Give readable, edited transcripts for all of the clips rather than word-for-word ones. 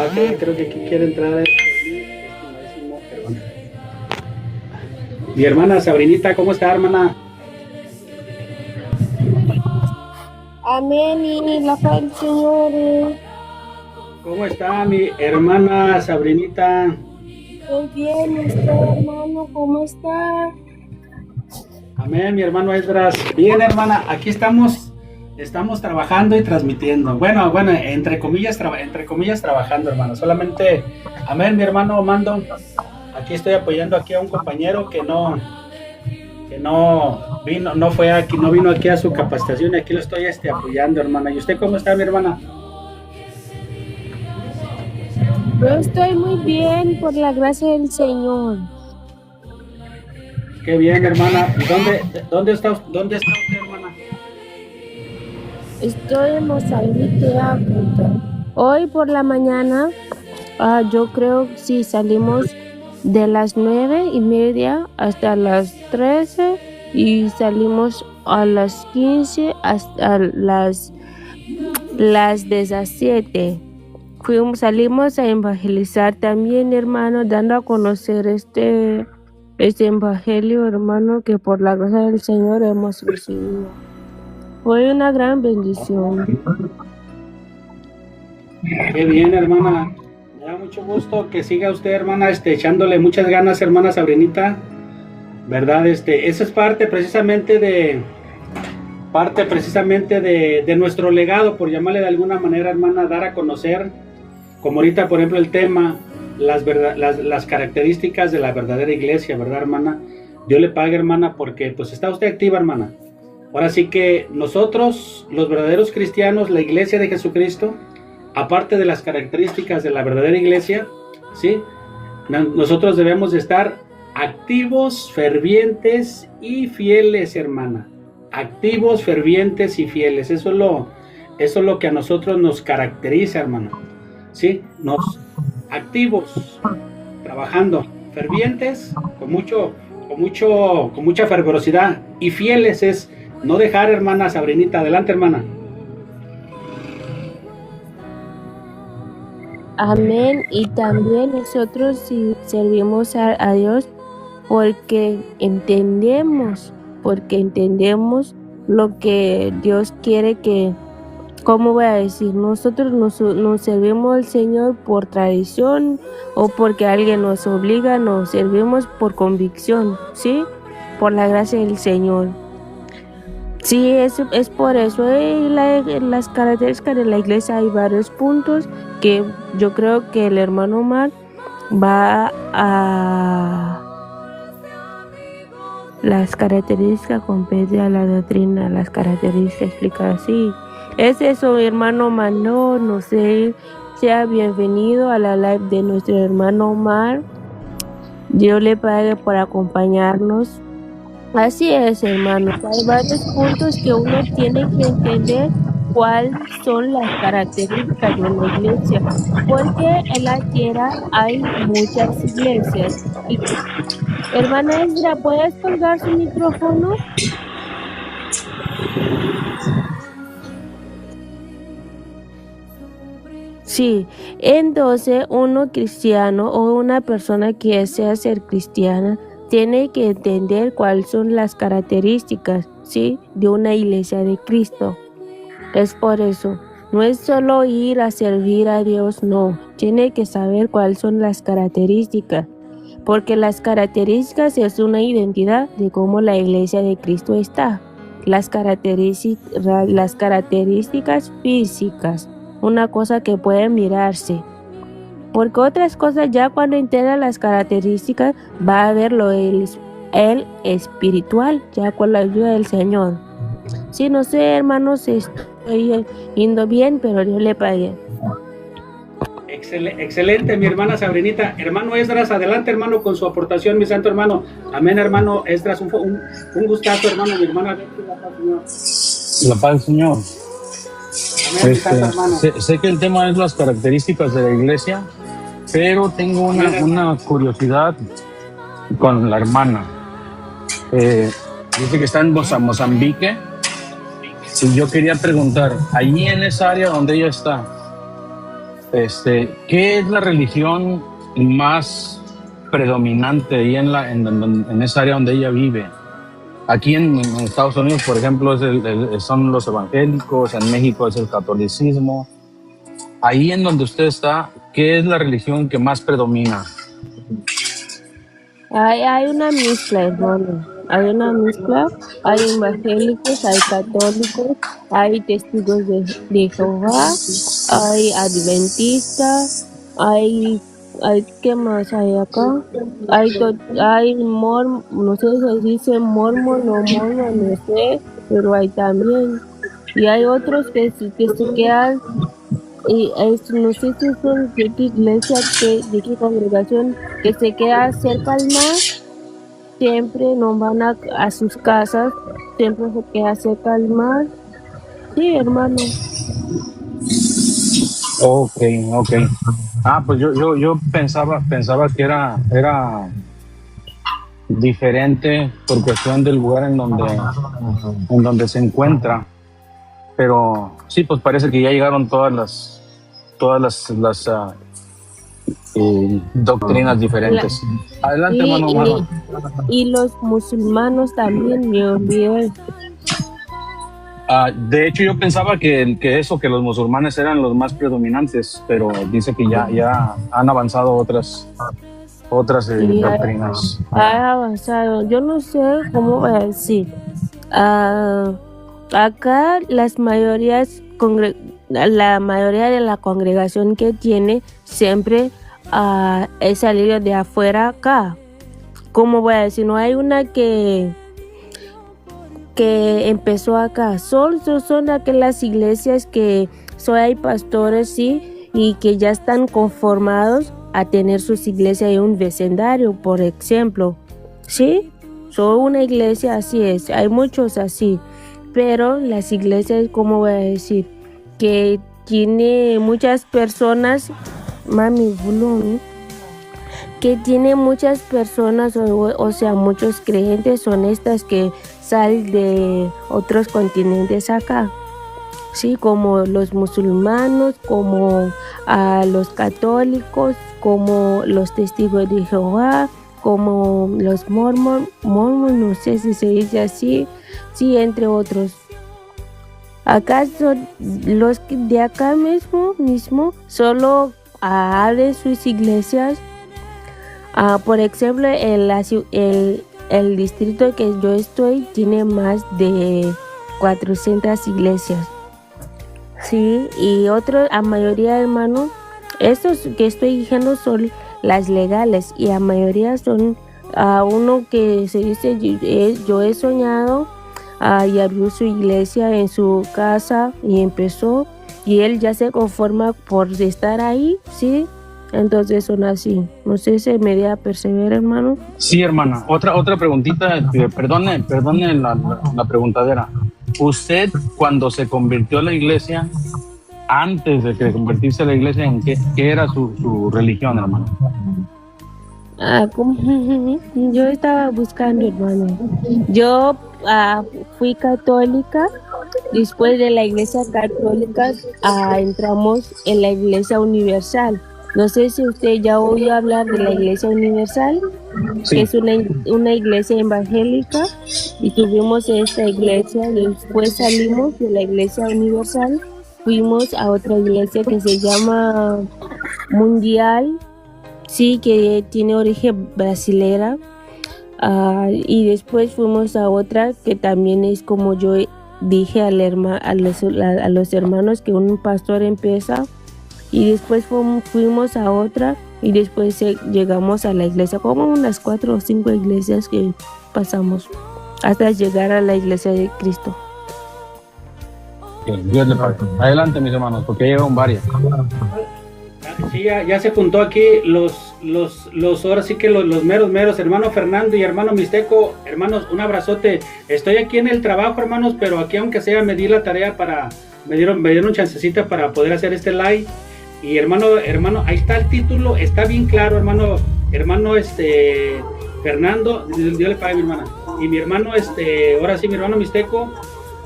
que creo que aquí quiere entrar mi hermana Sabrinita. ¿Cómo está, hermana? Amén y la paz del Señor. ¿Cómo está mi hermana Sabrinita? Muy bien, usted, hermano, ¿cómo está? Amén, mi hermano Esdras. Bien, hermana, aquí estamos trabajando y transmitiendo. Bueno, entre comillas trabajando, hermano. Solamente, amén, mi hermano Mando. Aquí estoy apoyando aquí a un compañero que no vino aquí a su capacitación. Aquí lo estoy apoyando, hermana. ¿Y usted cómo está, mi hermana? Yo estoy muy bien por la gracia del Señor. Qué bien, hermana. ¿Dónde está usted, hermana? Estoy en Mozambique, África. Hoy por la mañana, yo creo que sí, salimos de las 9:30 hasta las 13 y salimos a las 15 hasta las 17. Salimos a evangelizar también, hermano, dando a conocer este evangelio, hermano, que por la gracia del Señor hemos recibido. Fue una gran bendición. Qué bien, hermana. Me da mucho gusto que siga usted, hermana, echándole muchas ganas, hermana Sabrinita. ¿Verdad? Esa es parte precisamente de nuestro legado, por llamarle de alguna manera, hermana, dar a conocer, como ahorita, por ejemplo, el tema, las características de la verdadera iglesia, ¿verdad, hermana? Dios le pague, hermana, porque pues está usted activa, hermana. Ahora sí que nosotros, los verdaderos cristianos, la iglesia de Jesucristo, aparte de las características de la verdadera iglesia, ¿sí? Nosotros debemos de estar activos, fervientes y fieles, hermana. Activos, fervientes y fieles. Eso es lo que a nosotros nos caracteriza, hermano. ¿Sí? Activos, trabajando, fervientes, con mucha fervorosidad, y fieles es no dejar, hermana Sabrinita. Adelante, hermana. Amén. Y también nosotros si servimos a Dios porque entendemos lo que Dios quiere que, ¿cómo voy a decir? Nosotros nos servimos al Señor por tradición o porque alguien nos obliga, nos servimos por convicción, ¿sí? Por la gracia del Señor. Sí, es por eso. Las características de la iglesia hay varios puntos que yo creo que el hermano Omar va a... Las características compete a la doctrina, las características explicadas así. Es eso, hermano Omar, no sé. Sea bienvenido a la live de nuestro hermano Omar. Dios le pague por acompañarnos. Así es, hermanos. Hay varios puntos que uno tiene que entender cuáles son las características de una iglesia, porque en la tierra hay muchas iglesias. Hermana Ezra, ¿puedes colgar su micrófono? Sí, entonces uno cristiano o una persona que desea ser cristiana tiene que entender cuáles son las características, ¿sí?, de una iglesia de Cristo. Es por eso, no es solo ir a servir a Dios, no, tiene que saber cuáles son las características, porque las características es una identidad de cómo la iglesia de Cristo está. Las características físicas, una cosa que puede mirarse. Porque otras cosas, ya cuando entienda las características, va a ver el espiritual, ya con la ayuda del Señor. Sí, no sé, hermanos, estoy yendo bien, pero Dios le pague. Excelente, mi hermana Sabrinita. Hermano Esdras, adelante, hermano, con su aportación, mi santo hermano. Amén, hermano Esdras, un gustazo, hermano. Mi hermana, la paz del Señor. Amén, mi santo hermano. Sé que el tema es las características de la iglesia, pero tengo una curiosidad con la hermana. Dice que está en Mozambique, y yo quería preguntar, allí en esa área donde ella está, ¿Qué es la religión más predominante ahí en esa área donde ella vive? Aquí en Estados Unidos, por ejemplo, son los evangélicos, en México es el catolicismo. Ahí en donde usted está, ¿qué es la religión que más predomina? Hay una mezcla, hermano. Hay una mezcla. Hay evangélicos, hay católicos, hay testigos de Jehová, hay adventistas, hay, ¿qué más hay acá? Hay no sé si se dice mormon o mormon, no sé, pero hay también. Y hay otros que se quedan, y no sé si son de qué iglesia, de qué congregación, que se queda cerca al mar, siempre no van a sus casas, siempre se queda cerca al mar. Sí, hermano. Ok. Pues yo pensaba que era diferente por cuestión del lugar en donde se encuentra, pero sí, pues parece que ya llegaron todas las doctrinas diferentes. Adelante, hermano. Y los musulmanes también, me olvidé. De hecho, yo pensaba que los musulmanes eran los más predominantes, pero dice que ya han avanzado otras doctrinas. Ha avanzado. Yo no sé cómo voy a decir. Acá la mayoría de la congregación que tiene siempre es salido de afuera acá. ¿Cómo voy a decir? No hay una que empezó acá. Son aquellas iglesias que hay pastores, sí, y que ya están conformados a tener sus iglesias en un vecindario, por ejemplo. ¿Sí? Son una iglesia, así es. Hay muchos así. Pero las iglesias, ¿cómo voy a decir? Que tiene muchas personas, que tiene muchas personas, o sea, muchos creyentes honestas que salen de otros continentes acá. Sí, como los musulmanes, como los católicos, como los testigos de Jehová, como los mormon, no sé si se dice así, sí, entre otros. Acá son los de acá mismo solo abren sus iglesias. Por ejemplo, el distrito que yo estoy tiene más de 400 iglesias. Sí, y a mayoría, hermano, estos que estoy diciendo son las legales, y a mayoría son uno que se dice, yo he soñado, y abrió su iglesia en su casa y empezó, y él ya se conforma por estar ahí, sí. Entonces son así. No sé si me deja perseverar, hermano. Sí, hermana. Otra preguntita. Perdone la preguntadera. Usted, cuando se convirtió a la iglesia, antes de que convertirse a la iglesia, ¿en qué era su religión, hermano? Yo estaba buscando, hermano. Yo fui católica. Después de la iglesia católica, entramos en la iglesia universal. No sé si usted ya oyó hablar de la Iglesia Universal, sí, que es una iglesia evangélica, y tuvimos esta iglesia. Después salimos de la Iglesia Universal, fuimos a otra iglesia que se llama Mundial, sí, que tiene origen brasilera, y después fuimos a otra que también es, como yo dije a los hermanos, que un pastor empieza. Y después fuimos a otra, y después llegamos a la iglesia, como unas 4 o 5 iglesias que pasamos hasta llegar a la iglesia de Cristo. Dios le pague. Adelante, mis hermanos, porque llevan varias. Sí, ya se juntó aquí ahora sí que los meros, hermano Fernando y hermano Mixteco. Hermanos, un abrazote. Estoy aquí en el trabajo, hermanos, pero aquí, aunque sea, me di la tarea me dieron chancecita para poder hacer este live. Y hermano, ahí está el título, está bien claro, hermano Fernando, Dios le pague, mi hermana. Y mi hermano, ahora sí, mi hermano Mixteco,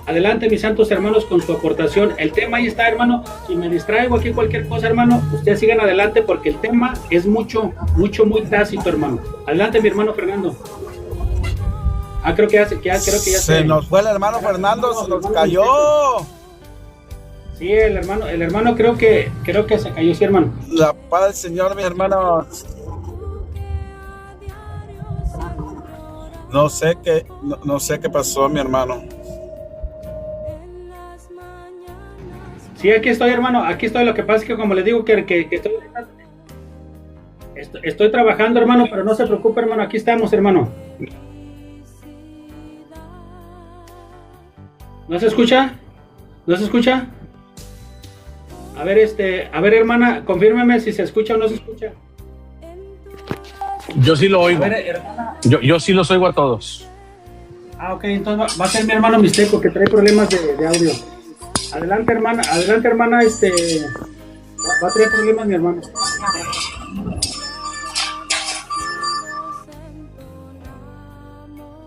Adelante, mis santos hermanos, con su aportación. El tema ahí está, hermano. Si me distraigo aquí cualquier cosa, hermano, ustedes sigan adelante porque el tema es mucho, muy tácito, hermano. Adelante, mi hermano Fernando. Creo que ya se nos fue el hermano Fernando, se nos cayó. Sí, el hermano creo que se cayó, sí, hermano. La paz del Señor, mi hermano. No sé qué pasó, mi hermano. Sí, aquí estoy, hermano, aquí estoy. Lo que pasa es que, como les digo, que estoy trabajando, hermano, pero no se preocupe, hermano, aquí estamos, hermano. ¿No se escucha? ¿No se escucha? A ver, hermana, confírmeme si se escucha o no se escucha. Yo sí lo oigo. A ver, hermana. Yo sí los oigo a todos. Ok, entonces va a ser mi hermano Mixteco que trae problemas de audio. Adelante, hermana, va a traer problemas mi hermano.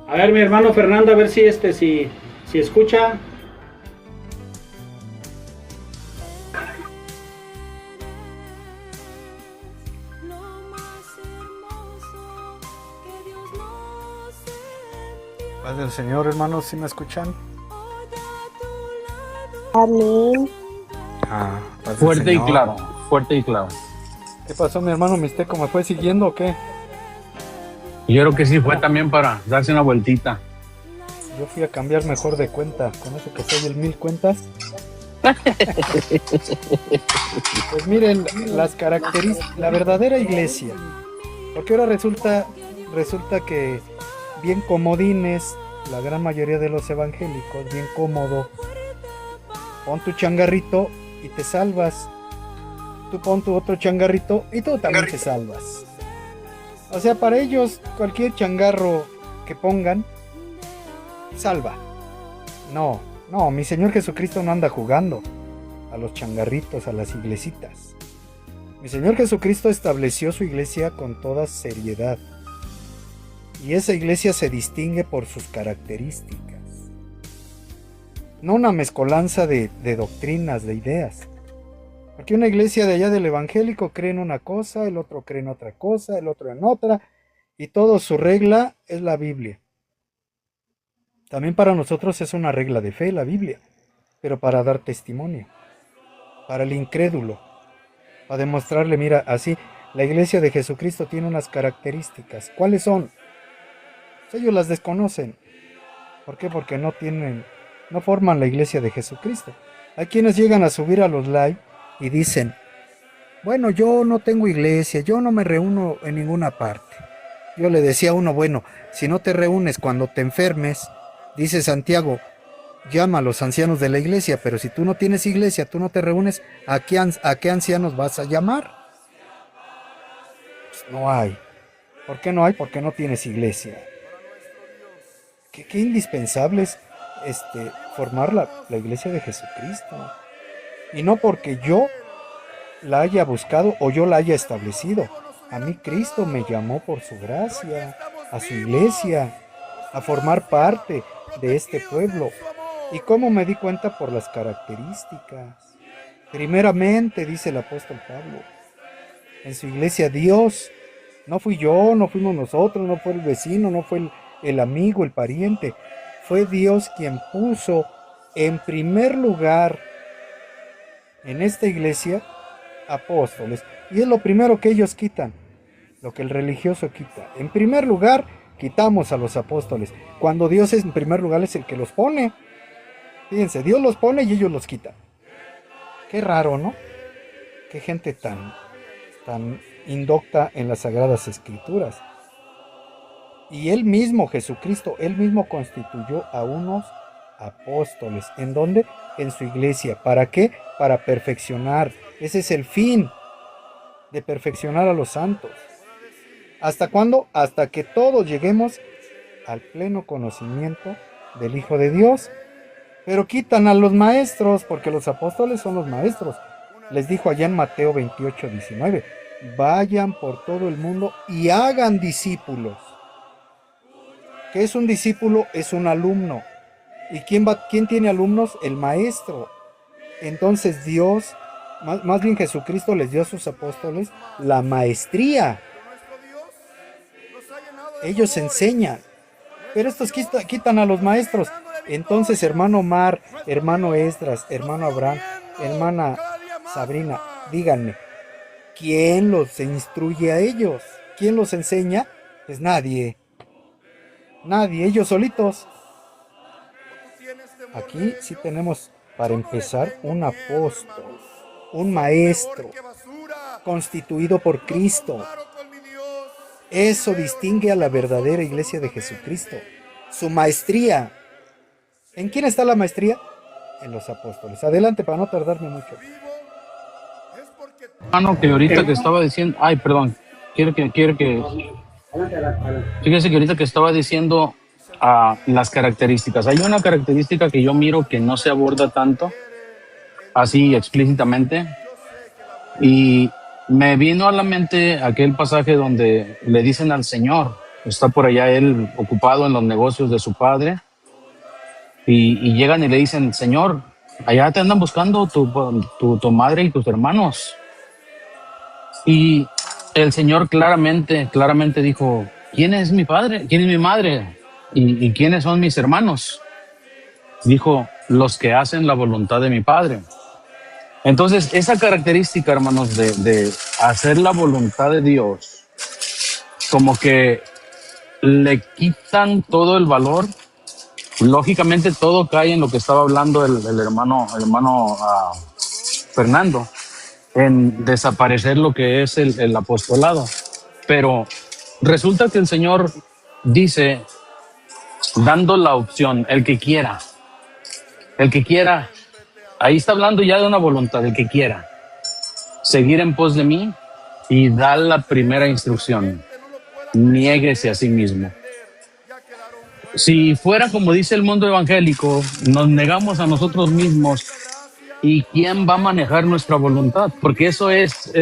A ver, mi hermano Fernando, a ver si si escucha. Paz del Señor, hermanos, ¿sí me escuchan? Amén. Paz del Fuerte y Señor. claro, fuerte y claro. ¿Qué pasó, mi hermano Mixteco? ¿Me fue siguiendo o qué? Yo creo que sí fue también para darse una vueltita. Yo fui a cambiar mejor de cuenta, con eso que soy el 1000 cuentas. Pues miren, las características, la verdadera iglesia. Porque ahora resulta que bien comodines, la gran mayoría de los evangélicos, bien cómodo. Pon tu changarrito y te salvas. Tú pon tu otro changarrito y tú también te salvas. O sea, para ellos cualquier changarro que pongan salva. No, mi Señor Jesucristo no anda jugando a los changarritos, a las iglesitas. Mi Señor Jesucristo estableció su iglesia con toda seriedad. Y esa iglesia se distingue por sus características. No una mezcolanza de doctrinas, de ideas. Porque una iglesia de allá del evangélico cree en una cosa, el otro cree en otra cosa, el otro en otra, y todo su regla es la Biblia. También para nosotros es una regla de fe la Biblia, pero para dar testimonio, para el incrédulo, para demostrarle, mira, así, la iglesia de Jesucristo tiene unas características. ¿Cuáles son? Pues ellos las desconocen. ¿Por qué? Porque no forman la iglesia de Jesucristo. Hay quienes llegan a subir a los live y dicen, bueno, yo no tengo iglesia, yo no me reúno en ninguna parte. Yo le decía a uno, bueno, si no te reúnes cuando te enfermes, dice Santiago, llama a los ancianos de la iglesia, pero si tú no tienes iglesia, tú no te reúnes, ¿a qué ancianos vas a llamar? Pues no hay. ¿Por qué no hay? Porque no tienes iglesia. Qué indispensable es formar la iglesia de Jesucristo. Y no porque yo la haya buscado o yo la haya establecido. A mí Cristo me llamó por su gracia, a su iglesia, a formar parte de este pueblo. ¿Y cómo me di cuenta? Por las características. Primeramente, dice el apóstol Pablo, en su iglesia Dios, no fui yo, no fuimos nosotros, no fue el vecino, no fue el amigo, el pariente, fue Dios quien puso en primer lugar en esta iglesia apóstoles. Y es lo primero que ellos quitan, lo que el religioso quita. En primer lugar, quitamos a los apóstoles, cuando Dios en primer lugar es el que los pone. Fíjense, Dios los pone y ellos los quitan. Qué raro, ¿no? Qué gente tan indocta en las Sagradas Escrituras. Y él mismo, Jesucristo, él mismo constituyó a unos apóstoles. ¿En dónde? En su iglesia. ¿Para qué? Para perfeccionar. Ese es el fin, de perfeccionar a los santos. ¿Hasta cuándo? Hasta que todos lleguemos al pleno conocimiento del Hijo de Dios. Pero quitan a los maestros, porque los apóstoles son los maestros. Les dijo allá en Mateo 28:19, vayan por todo el mundo y hagan discípulos. ¿Qué es un discípulo? Es un alumno. ¿Y quién tiene alumnos? El maestro. Entonces Dios, más bien Jesucristo les dio a sus apóstoles la maestría. Ellos enseñan, pero estos quitan a los maestros. Entonces, hermano Omar, hermano Esdras, hermano Abraham, hermana Sabrina, díganme, ¿quién los instruye a ellos? ¿Quién los enseña? Pues nadie. Nadie, ellos solitos. Aquí sí tenemos, para empezar, un apóstol, un maestro, constituido por Cristo. Eso distingue a la verdadera iglesia de Jesucristo. Su maestría. ¿En quién está la maestría? En los apóstoles. Adelante, para no tardarme mucho. Hermano, que ahorita que estaba diciendo, ay, perdón, quiero que, fíjese que ahorita que estaba diciendo las características, hay una característica que yo miro que no se aborda tanto, así explícitamente, y me vino a la mente aquel pasaje donde le dicen al Señor, está por allá él ocupado en los negocios de su padre, y llegan y le dicen, Señor, allá te andan buscando tu madre y tus hermanos. Y el Señor claramente dijo, ¿quién es mi padre? ¿Quién es mi madre? ¿Y quiénes son mis hermanos? Dijo, los que hacen la voluntad de mi Padre. Entonces, esa característica, hermanos, de hacer la voluntad de Dios, como que le quitan todo el valor. Lógicamente, todo cae en lo que estaba hablando el hermano Fernando, en desaparecer lo que es el apostolado. Pero resulta que el Señor dice, dando la opción, el que quiera, ahí está hablando ya de una voluntad, el que quiera seguir en pos de mí, y da la primera instrucción, niéguese a sí mismo. Si fuera como dice el mundo evangélico, nos negamos a nosotros mismos, ¿y quién va a manejar nuestra voluntad? Porque eso es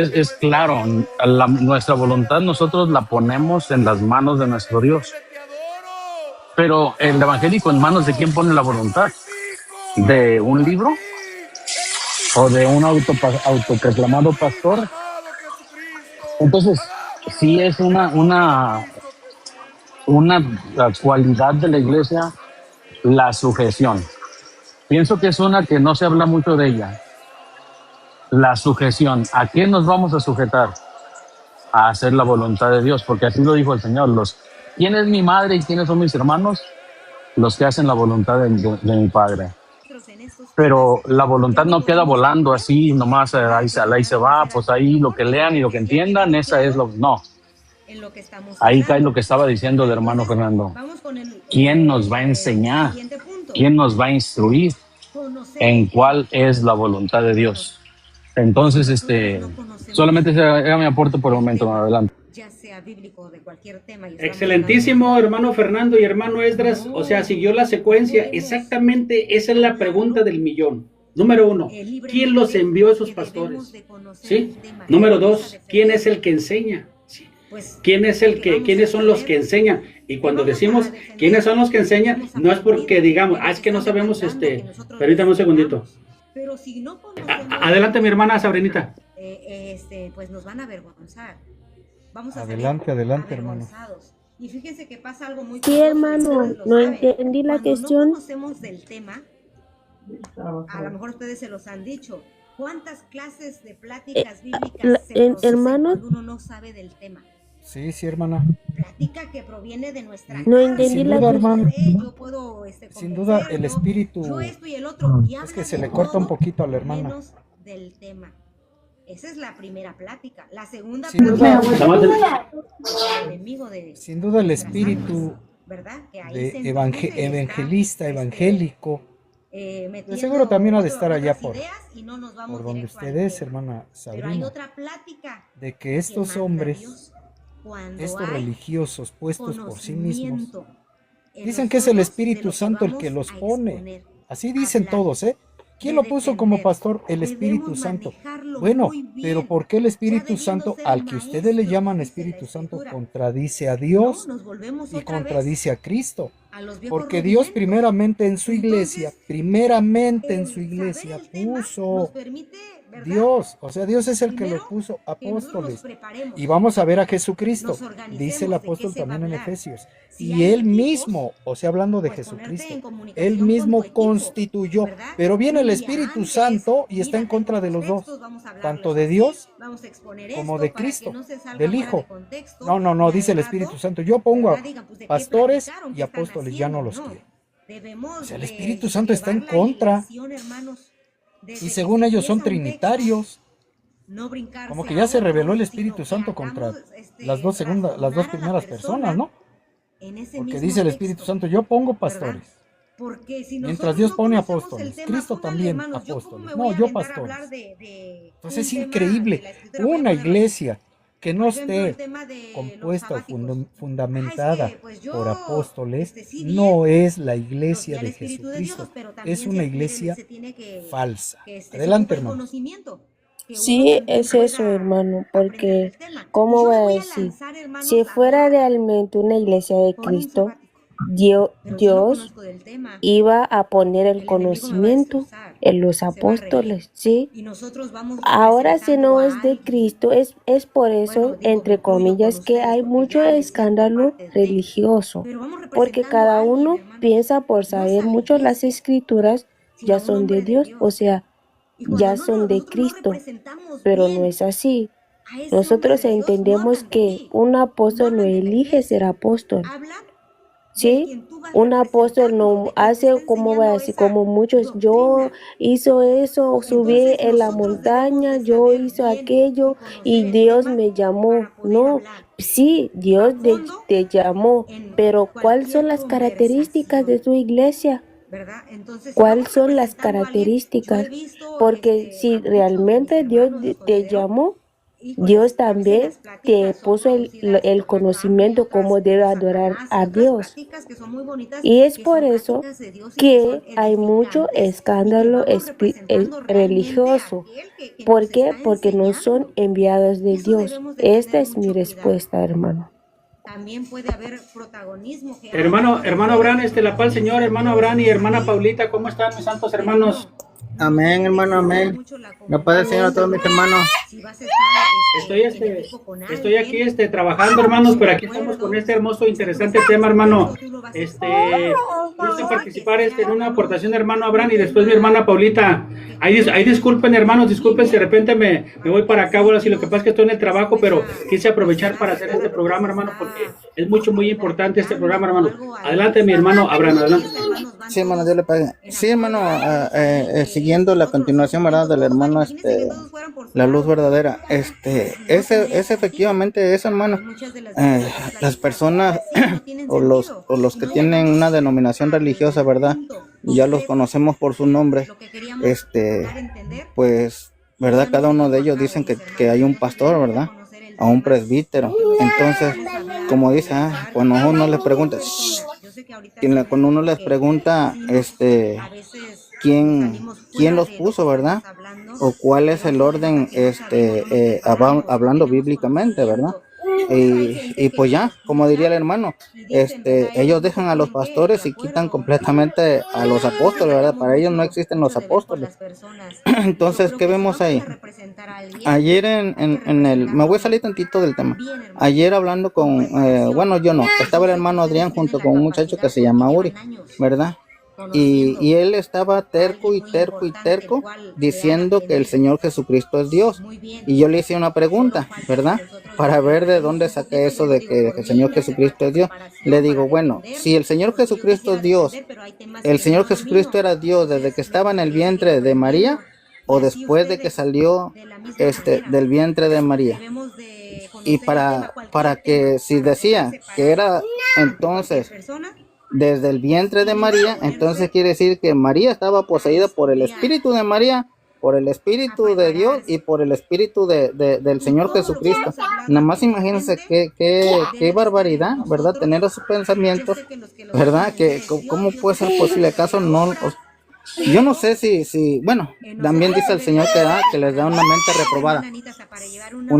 claro, nuestra voluntad nosotros la ponemos en las manos de nuestro Dios. Pero el evangélico, ¿en manos de quién pone la voluntad? ¿De un libro? ¿O de un autoproclamado pastor? Entonces, sí es una cualidad de la iglesia, la sujeción. Pienso que es una que no se habla mucho de ella. La sujeción. ¿A qué nos vamos a sujetar? A hacer la voluntad de Dios, porque así lo dijo el Señor. ¿Quién es mi madre y quiénes son mis hermanos? Los que hacen la voluntad de mi Padre. Pero la voluntad no queda volando así, nomás ahí se va, pues ahí lo que lean y lo que entiendan, esa es no. Ahí cae lo que estaba diciendo el hermano Fernando. ¿Quién nos va a enseñar? ¿Quién nos va a instruir en cuál es la voluntad de Dios? Entonces, solamente era mi aporte por el momento. Adelante. Ya sea bíblico de cualquier tema. Excelentísimo, hermano Fernando y hermano Esdras. O sea, siguió la secuencia. Exactamente, esa es la pregunta del millón. Número 1, ¿quién los envió a esos pastores? ¿Sí? Número 2, ¿quién es el que enseña? ¿Sí? ¿Quiénes son los que enseñan? Y cuando decimos quiénes son los que enseñan, no es porque digamos, es que no sabemos, permítame un segundito. Pero si no adelante, mi hermana Sabrinita. Pues nos van a avergonzar. Vamos a adelante, hermano. Y fíjense que pasa algo muy Sí, hermano, no entendí la cuestión. No conocemos del tema, a lo mejor ustedes se los han dicho. ¿Cuántas clases de pláticas bíblicas se procesan cuando uno no sabe del tema? Sí, hermana. Plática que proviene de nuestra No entendí sin la duda, cuestión. hermano. Yo puedo, Sin duda, el espíritu. yo esto y el otro. Y Es que habla se de le corta un todo poquito a la hermana. menos del tema. Esa es la primera plática. La segunda Sin plática duda, el enemigo de sin duda el espíritu ¿verdad? Que ahí de se introduce y está, evangelista, evangélico. De metiendo seguro también ha de estar allá otras ideas y no nos vamos por donde directo al usted es, tema. hermana Pero hay Sabrina, otra plática de que estos que manda hombres, Dios cuando estos hay religiosos puestos por sí mismos, conocimiento en dicen que es el nosotros Espíritu de lo que Santo el vamos que los a pone. exponer, Así dicen hablar, todos, ¿eh? ¿Quién de lo puso como defender. pastor? El Espíritu Debemos Santo. manejarlo Bueno, muy bien. pero ¿por qué el Ya Espíritu debiendo Santo, ser al que ustedes le maestros, llaman dice la Espíritu Santo, Escritura? contradice a No, Dios nos volvemos y otra vez contradice a Cristo? Porque Dios primeramente en su iglesia puso Dios, o sea, Dios es el que los puso apóstoles. Y vamos a ver a Jesucristo, dice el apóstol también en Efesios. Y él mismo, o sea, hablando de Jesucristo, él mismo constituyó. Pero viene el Espíritu Santo y está en contra de los dos, tanto de Dios como de Cristo, del Hijo. No, dice el Espíritu Santo, yo pongo a pastores y apóstoles, ya no los quiero. O sea, el Espíritu Santo está en contra. Y según ellos son trinitarios. Como que ya se reveló el Espíritu Santo contra las dos primeras personas, ¿no? Porque dice el Espíritu Santo, yo pongo pastores. Mientras Dios pone apóstoles, Cristo también apóstoles. No, yo pastores. Entonces es increíble. Una iglesia que no esté compuesta o fundamentada por apóstoles, no es la iglesia de Jesucristo, es una iglesia falsa. Adelante, hermano. Sí, es eso, hermano, porque, ¿cómo voy a decir? Si fuera realmente una iglesia de Cristo, Dios iba a poner el conocimiento en los apóstoles, ¿sí? Ahora si no es de Cristo, es por eso, entre comillas, que hay mucho escándalo religioso, porque cada uno piensa por saber mucho las escrituras ya son de Dios, o sea, ya son de Cristo, pero no es así. Nosotros entendemos que un apóstol no elige ser apóstol. ¿Sí? Un apóstol no hace, como va a decir, como muchos, yo hizo eso, subí en la montaña, yo hizo aquello y Dios me llamó. No, sí, Dios te llamó, pero ¿cuáles son las características de su iglesia? ¿Cuáles son las características? Porque si realmente Dios te llamó, Dios también te puso el conocimiento cómo debe adorar a Dios. Y es por eso que hay mucho escándalo religioso. ¿Por qué? Porque no son enviados de Dios. Esta es mi respuesta, hermano. También puede haber protagonismo. Hermano Abraham, la paz, Señor, hermano Abraham y hermana Paulita, ¿cómo están mis santos hermanos? Amén, hermano, amén. La paz del Señor a todos mis hermanos. Estoy aquí trabajando, hermanos, pero aquí estamos con este hermoso, interesante tema, hermano. Quiero participar en una aportación de hermano Abraham y después mi hermana Paulita. Ahí disculpen, hermanos, disculpen si de repente me voy para acá, ahora sí, lo que pasa es que estoy en el trabajo, pero quise aprovechar para hacer este programa, hermano, porque es muy importante este programa, hermano. Adelante, mi hermano Abraham, adelante. Sí, hermano, Dios le pague. Sí, hermano, siguiendo la continuación, ¿verdad? Del hermano, la luz verdadera, es efectivamente eso, hermano. Las personas o los que tienen una denominación religiosa, ¿verdad? Ya los conocemos por su nombre, pues, ¿verdad? Cada uno de ellos dicen que hay un pastor, ¿verdad? A un presbítero. Entonces, como dice, cuando uno les pregunta, cuando uno les pregunta, ¿quién los puso, verdad? O cuál es el orden, hablando bíblicamente, ¿verdad? Y pues ya, como diría el hermano, ellos dejan a los pastores y quitan completamente a los apóstoles, ¿verdad? Para ellos no existen los apóstoles. Entonces, ¿qué vemos ahí? Ayer me voy a salir tantito del tema. Ayer hablando con, yo no, estaba el hermano Adrián junto con un muchacho que se llama Uri, ¿verdad? Y él estaba terco diciendo que el Señor Jesucristo es Dios. Y yo le hice una pregunta, ¿verdad? Para ver de dónde saqué eso de que el Señor Jesucristo es Dios. Le digo, bueno, si el Señor Jesucristo es Dios, ¿el Señor Jesucristo era Dios desde que estaba en el vientre de María o después de que salió del vientre de María? Y para que si decía que era entonces desde el vientre de María, entonces quiere decir que María estaba poseída por el Espíritu de María, por el Espíritu de Dios y por el Espíritu del Señor Jesucristo. Nada más imagínense qué barbaridad, ¿verdad? Tener esos pensamientos, ¿verdad? ¿Cómo puede ser posible? ¿Acaso no? Yo no sé si bueno, también dice el Señor que les da una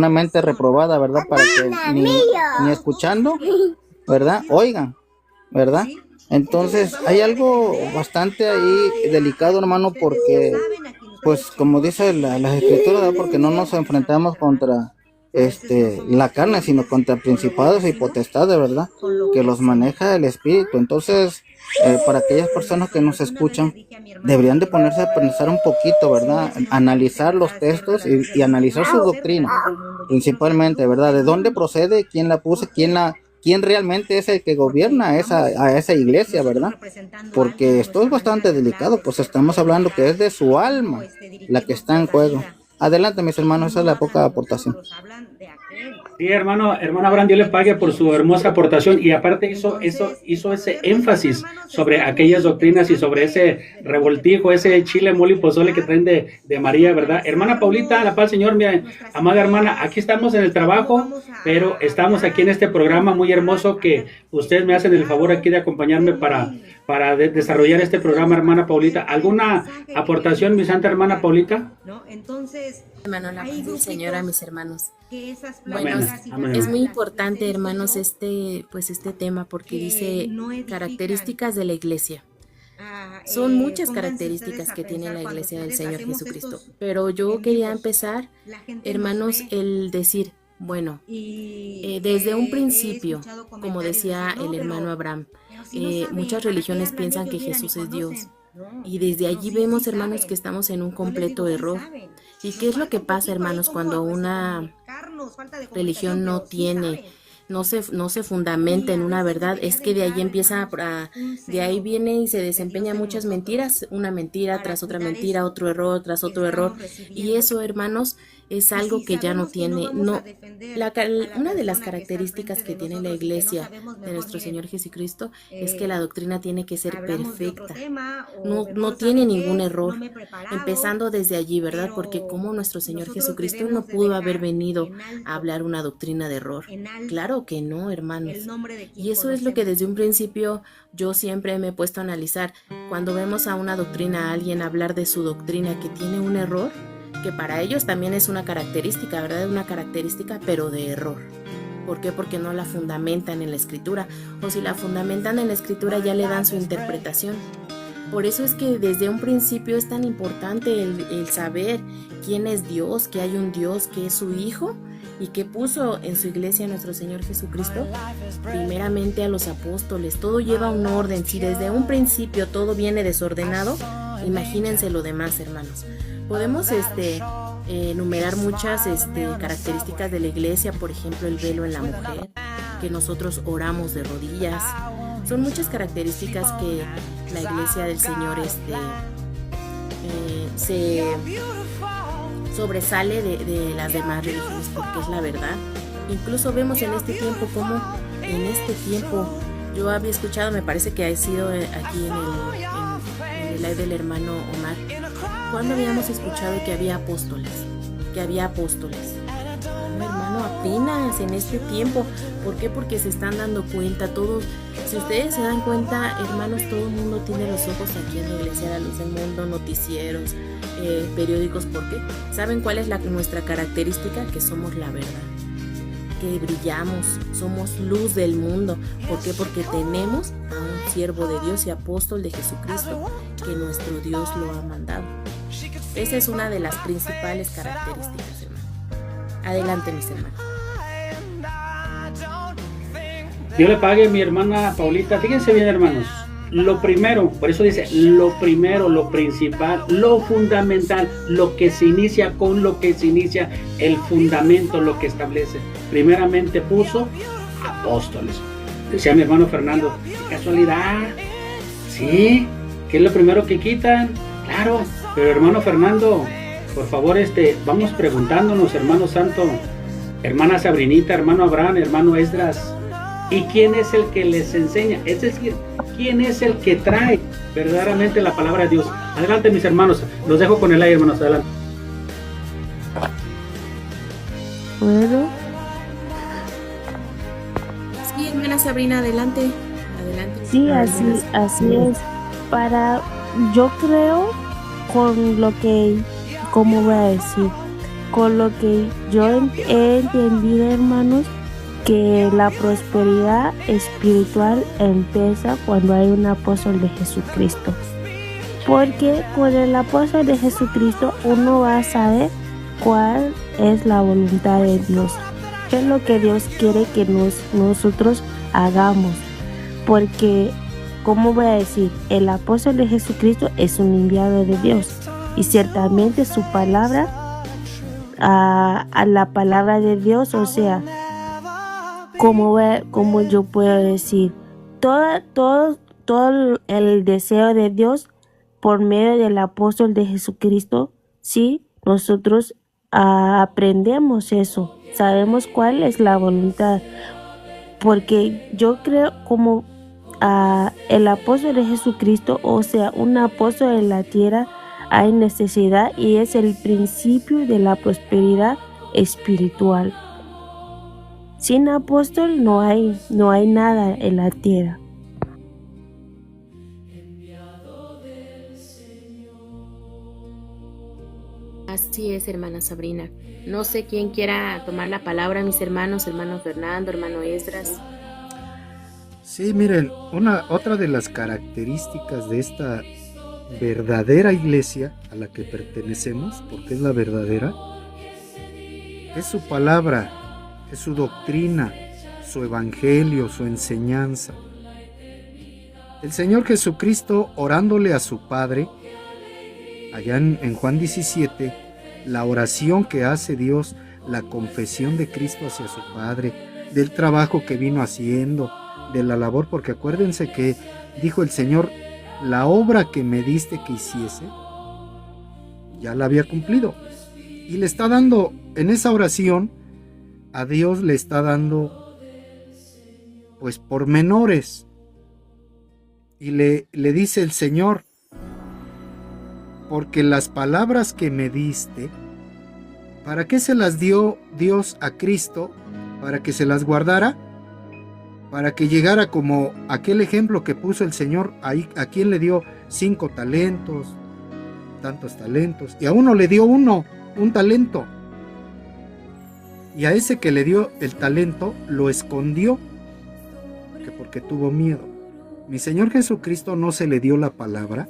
mente reprobada, ¿verdad? Para que ni escuchando, ¿verdad? Oigan, ¿verdad? Entonces, hay algo bastante ahí delicado, hermano, porque, pues, como dice las escrituras, ¿verdad? Porque no nos enfrentamos contra la carne, sino contra principados y potestades, ¿verdad? Que los maneja el Espíritu. Entonces, para aquellas personas que nos escuchan, deberían de ponerse a pensar un poquito, ¿verdad? Analizar los textos y analizar su doctrina, principalmente, ¿verdad? ¿De dónde procede? ¿Quién la puso? ¿Quién realmente es el que gobierna a esa iglesia, verdad? Porque esto es bastante delicado, pues estamos hablando que es de su alma la que está en juego. Adelante, mis hermanos, esa es la poca aportación. Sí, hermano Abraham, Dios le pague por su hermosa aportación, y aparte hizo ese énfasis sobre aquellas doctrinas y sobre ese revoltijo, ese chile, mole y pozole que traen de María, ¿verdad? Hermana Paulita, la paz Señor, mi amada hermana, aquí estamos en el trabajo, pero estamos aquí en este programa muy hermoso que ustedes me hacen el favor aquí de acompañarme para desarrollar este programa, hermana Paulita. ¿Alguna aportación, mi santa hermana Paulita? Hermano, la paz del Señor a mis hermanos. Bueno, es muy importante, hermanos, este tema, porque dice características de la iglesia. Son muchas características que tiene la iglesia del Señor Jesucristo, pero yo quería empezar, hermanos, el decir, bueno, desde un principio, como decía el hermano Abraham, muchas religiones piensan que Jesús es Dios, y desde allí vemos, hermanos, que estamos en un completo error. ¿Y qué es lo que pasa, hermanos, cuando una religión no se fundamenta en una verdad? Es que de ahí de ahí viene y se desempeña muchas mentiras, una mentira tras otra mentira, otro error tras otro error, y eso, hermanos, es algo que ya no tiene, una de las características que tiene la iglesia de nuestro Señor Jesucristo es que la doctrina tiene que ser perfecta, no tiene ningún error, empezando desde allí, ¿verdad? Porque como nuestro Señor Jesucristo no pudo haber venido a hablar una doctrina de error, claro que no, hermanos, y eso es lo que desde un principio yo siempre me he puesto a analizar. Cuando vemos a una doctrina, a alguien hablar de su doctrina que tiene un error, que para ellos también es una característica, ¿verdad? Una característica, pero de error. ¿Por qué? Porque no la fundamentan en la escritura, o si la fundamentan en la escritura ya le dan su interpretación. Por eso es que desde un principio es tan importante el saber quién es Dios, que hay un Dios que es su Hijo y que puso en su iglesia a nuestro Señor Jesucristo, primeramente a los apóstoles. Todo lleva un orden. Si desde un principio todo viene desordenado, imagínense lo demás, hermanos. Podemos enumerar muchas características de la iglesia, por ejemplo, el velo en la mujer, que nosotros oramos de rodillas. Son muchas características que la iglesia del Señor se sobresale de las demás religiones, porque es la verdad. Incluso vemos en este tiempo como yo había escuchado, me parece que ha sido aquí en el live del hermano Omar, cuando habíamos escuchado que había apóstoles. No, hermano, apenas en este tiempo. ¿Por qué? Porque se están dando cuenta todos. Si ustedes se dan cuenta, hermanos, todo el mundo tiene los ojos aquí en la Iglesia de la Luz del Mundo, noticieros, periódicos. ¿Por qué? ¿Saben cuál es nuestra característica? Que somos la verdad, que brillamos, somos luz del mundo. ¿Por qué? Porque tenemos a un siervo de Dios y apóstol de Jesucristo, que nuestro Dios lo ha mandado. Esa es una de las principales características, hermano. Adelante, mis hermanos. Dios le pague, mi hermana Paulita. Fíjense bien, hermanos. Lo primero, por eso dice, lo primero, lo principal, lo fundamental, lo que se inicia, el fundamento, lo que establece. Primeramente puso apóstoles. Decía mi hermano Fernando, ¿qué casualidad? Sí, ¿qué es lo primero que quitan? Claro, pero hermano Fernando, por favor, vamos preguntándonos, hermano Santo, hermana Sabrinita, hermano Abraham, hermano Esdras, ¿y quién es el que les enseña? Es decir, ¿quién es el que trae verdaderamente la palabra de Dios? Adelante, mis hermanos, los dejo con el aire, hermanos, adelante. Bueno. Sí, hermana Sabrina, adelante. Sí, así es. Yo creo, con lo que yo he entendido, hermanos, que la prosperidad espiritual empieza cuando hay un apóstol de Jesucristo. Porque con el apóstol de Jesucristo uno va a saber cuál es la voluntad de Dios, qué es lo que Dios quiere que nosotros hagamos. Porque, ¿cómo voy a decir? El apóstol de Jesucristo es un enviado de Dios y ciertamente su palabra, a la palabra de Dios, o sea, como yo puedo decir, todo el deseo de Dios por medio del apóstol de Jesucristo, sí, nosotros aprendemos eso, sabemos cuál es la voluntad, porque yo creo como el apóstol de Jesucristo, o sea, un apóstol en la tierra, hay necesidad y es el principio de la prosperidad espiritual. Sin apóstol no hay nada en la tierra. Así es, hermana Sabrina. No sé quién quiera tomar la palabra, mis hermanos, hermano Fernando, hermano Esdras. Sí, miren, otra de las características de esta verdadera iglesia a la que pertenecemos, porque es la verdadera, es su palabra, es su doctrina, su evangelio, su enseñanza. El Señor Jesucristo, orándole a su Padre, allá en Juan 17, la oración que hace Dios, la confesión de Cristo hacia su Padre, del trabajo que vino haciendo, de la labor, porque acuérdense que dijo el Señor, la obra que me diste que hiciese, ya la había cumplido. Y le está dando, en esa oración, a Dios le está dando, pues, pormenores. Y le dice el Señor, porque las palabras que me diste, ¿para qué se las dio Dios a Cristo? ¿Para que se las guardara? Para que llegara como aquel ejemplo que puso el Señor ahí, a quien le dio 5 talentos, tantos talentos, y a uno le dio un talento, y a ese que le dio el talento lo escondió, porque tuvo miedo. Mi Señor Jesucristo no se le dio la palabra,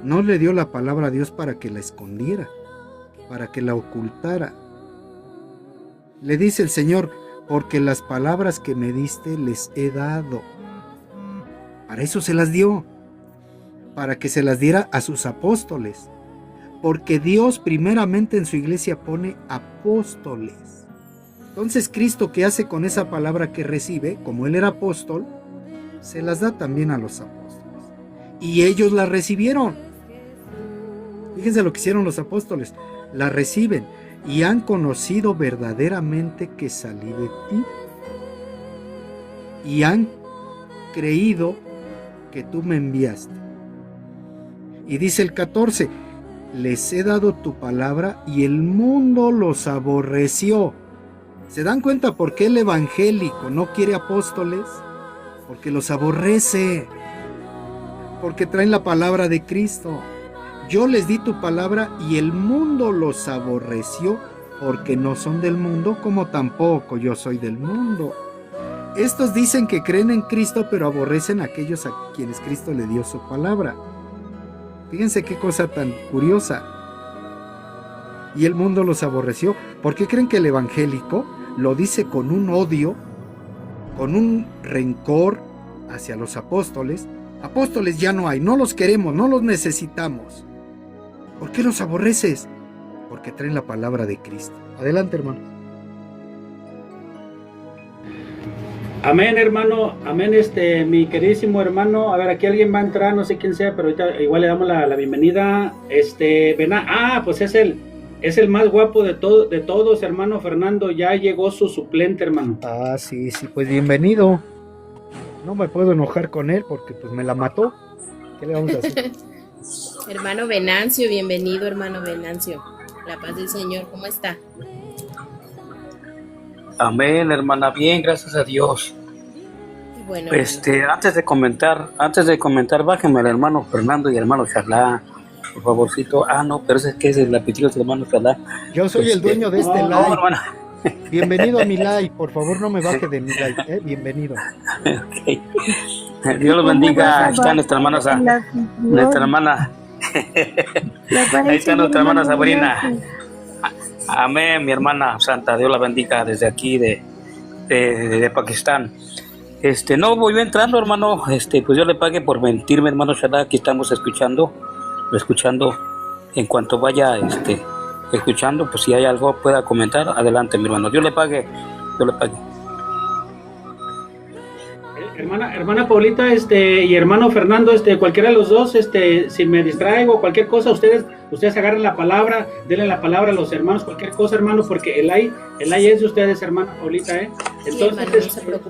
no le dio la palabra a Dios para que la escondiera, para que la ocultara. Le dice el Señor, porque las palabras que me diste les he dado. Para eso se las dio, para que se las diera a sus apóstoles, porque Dios primeramente en su iglesia pone apóstoles. Entonces Cristo, ¿qué hace con esa palabra que recibe? Como Él era apóstol, se las da también a los apóstoles. Y ellos la recibieron. Fíjense lo que hicieron los apóstoles, la reciben. Y han conocido verdaderamente que salí de ti. Y han creído que tú me enviaste. Y dice el 14, les he dado tu palabra y el mundo los aborreció. ¿Se dan cuenta por qué el evangélico no quiere apóstoles? Porque los aborrece. Porque traen la palabra de Cristo. Yo les di tu palabra y el mundo los aborreció porque no son del mundo como tampoco yo soy del mundo. Estos dicen que creen en Cristo pero aborrecen a aquellos a quienes Cristo le dio su palabra. Fíjense qué cosa tan curiosa. Y el mundo los aborreció. ¿Por qué creen que el evangélico lo dice con un odio, con un rencor hacia los apóstoles? Apóstoles ya no hay, no los queremos, no los necesitamos. ¿Por qué los aborreces? Porque traen la palabra de Cristo. Adelante, hermano. Amén, hermano. Amén, mi queridísimo hermano. A ver, aquí alguien va a entrar, no sé quién sea, pero ahorita igual le damos la bienvenida. Pues es el más guapo de todos, hermano Fernando. Ya llegó su suplente, hermano. Ah, sí, pues bienvenido. No me puedo enojar con él porque pues me la mató. ¿Qué le vamos a hacer? Hermano Venancio, bienvenido, hermano Venancio. La paz del Señor, ¿cómo está? Amén, hermana, bien, gracias a Dios. Bueno, antes de comentar, bájenme al hermano Fernando y al hermano Charlá, por favorcito. No, pero es que es el apellido del hermano Charlá. Yo soy el dueño de este live. No, hermana. Bienvenido a mi live, por favor no me baje de mi live, bienvenido. Okay. Dios los bendiga. Ahí está nuestra hermana, nuestra hermana. Ahí está nuestra hermana Sabrina. Amén, mi hermana santa. Dios la bendiga desde aquí de Pakistán. No voy entrando, hermano. Pues Dios le pague por mentirme, hermano Shaddai. Aquí estamos escuchando. En cuanto vaya escuchando, pues si hay algo pueda comentar, adelante, mi hermano. Dios le pague. Hermana Paulita, y hermano Fernando, cualquiera de los dos, si me distraigo, cualquier cosa, ustedes agarren la palabra, denle la palabra a los hermanos, cualquier cosa, hermano, porque el ay es de ustedes, hermana Paulita, Entonces, sí, hermano, no se preocupe.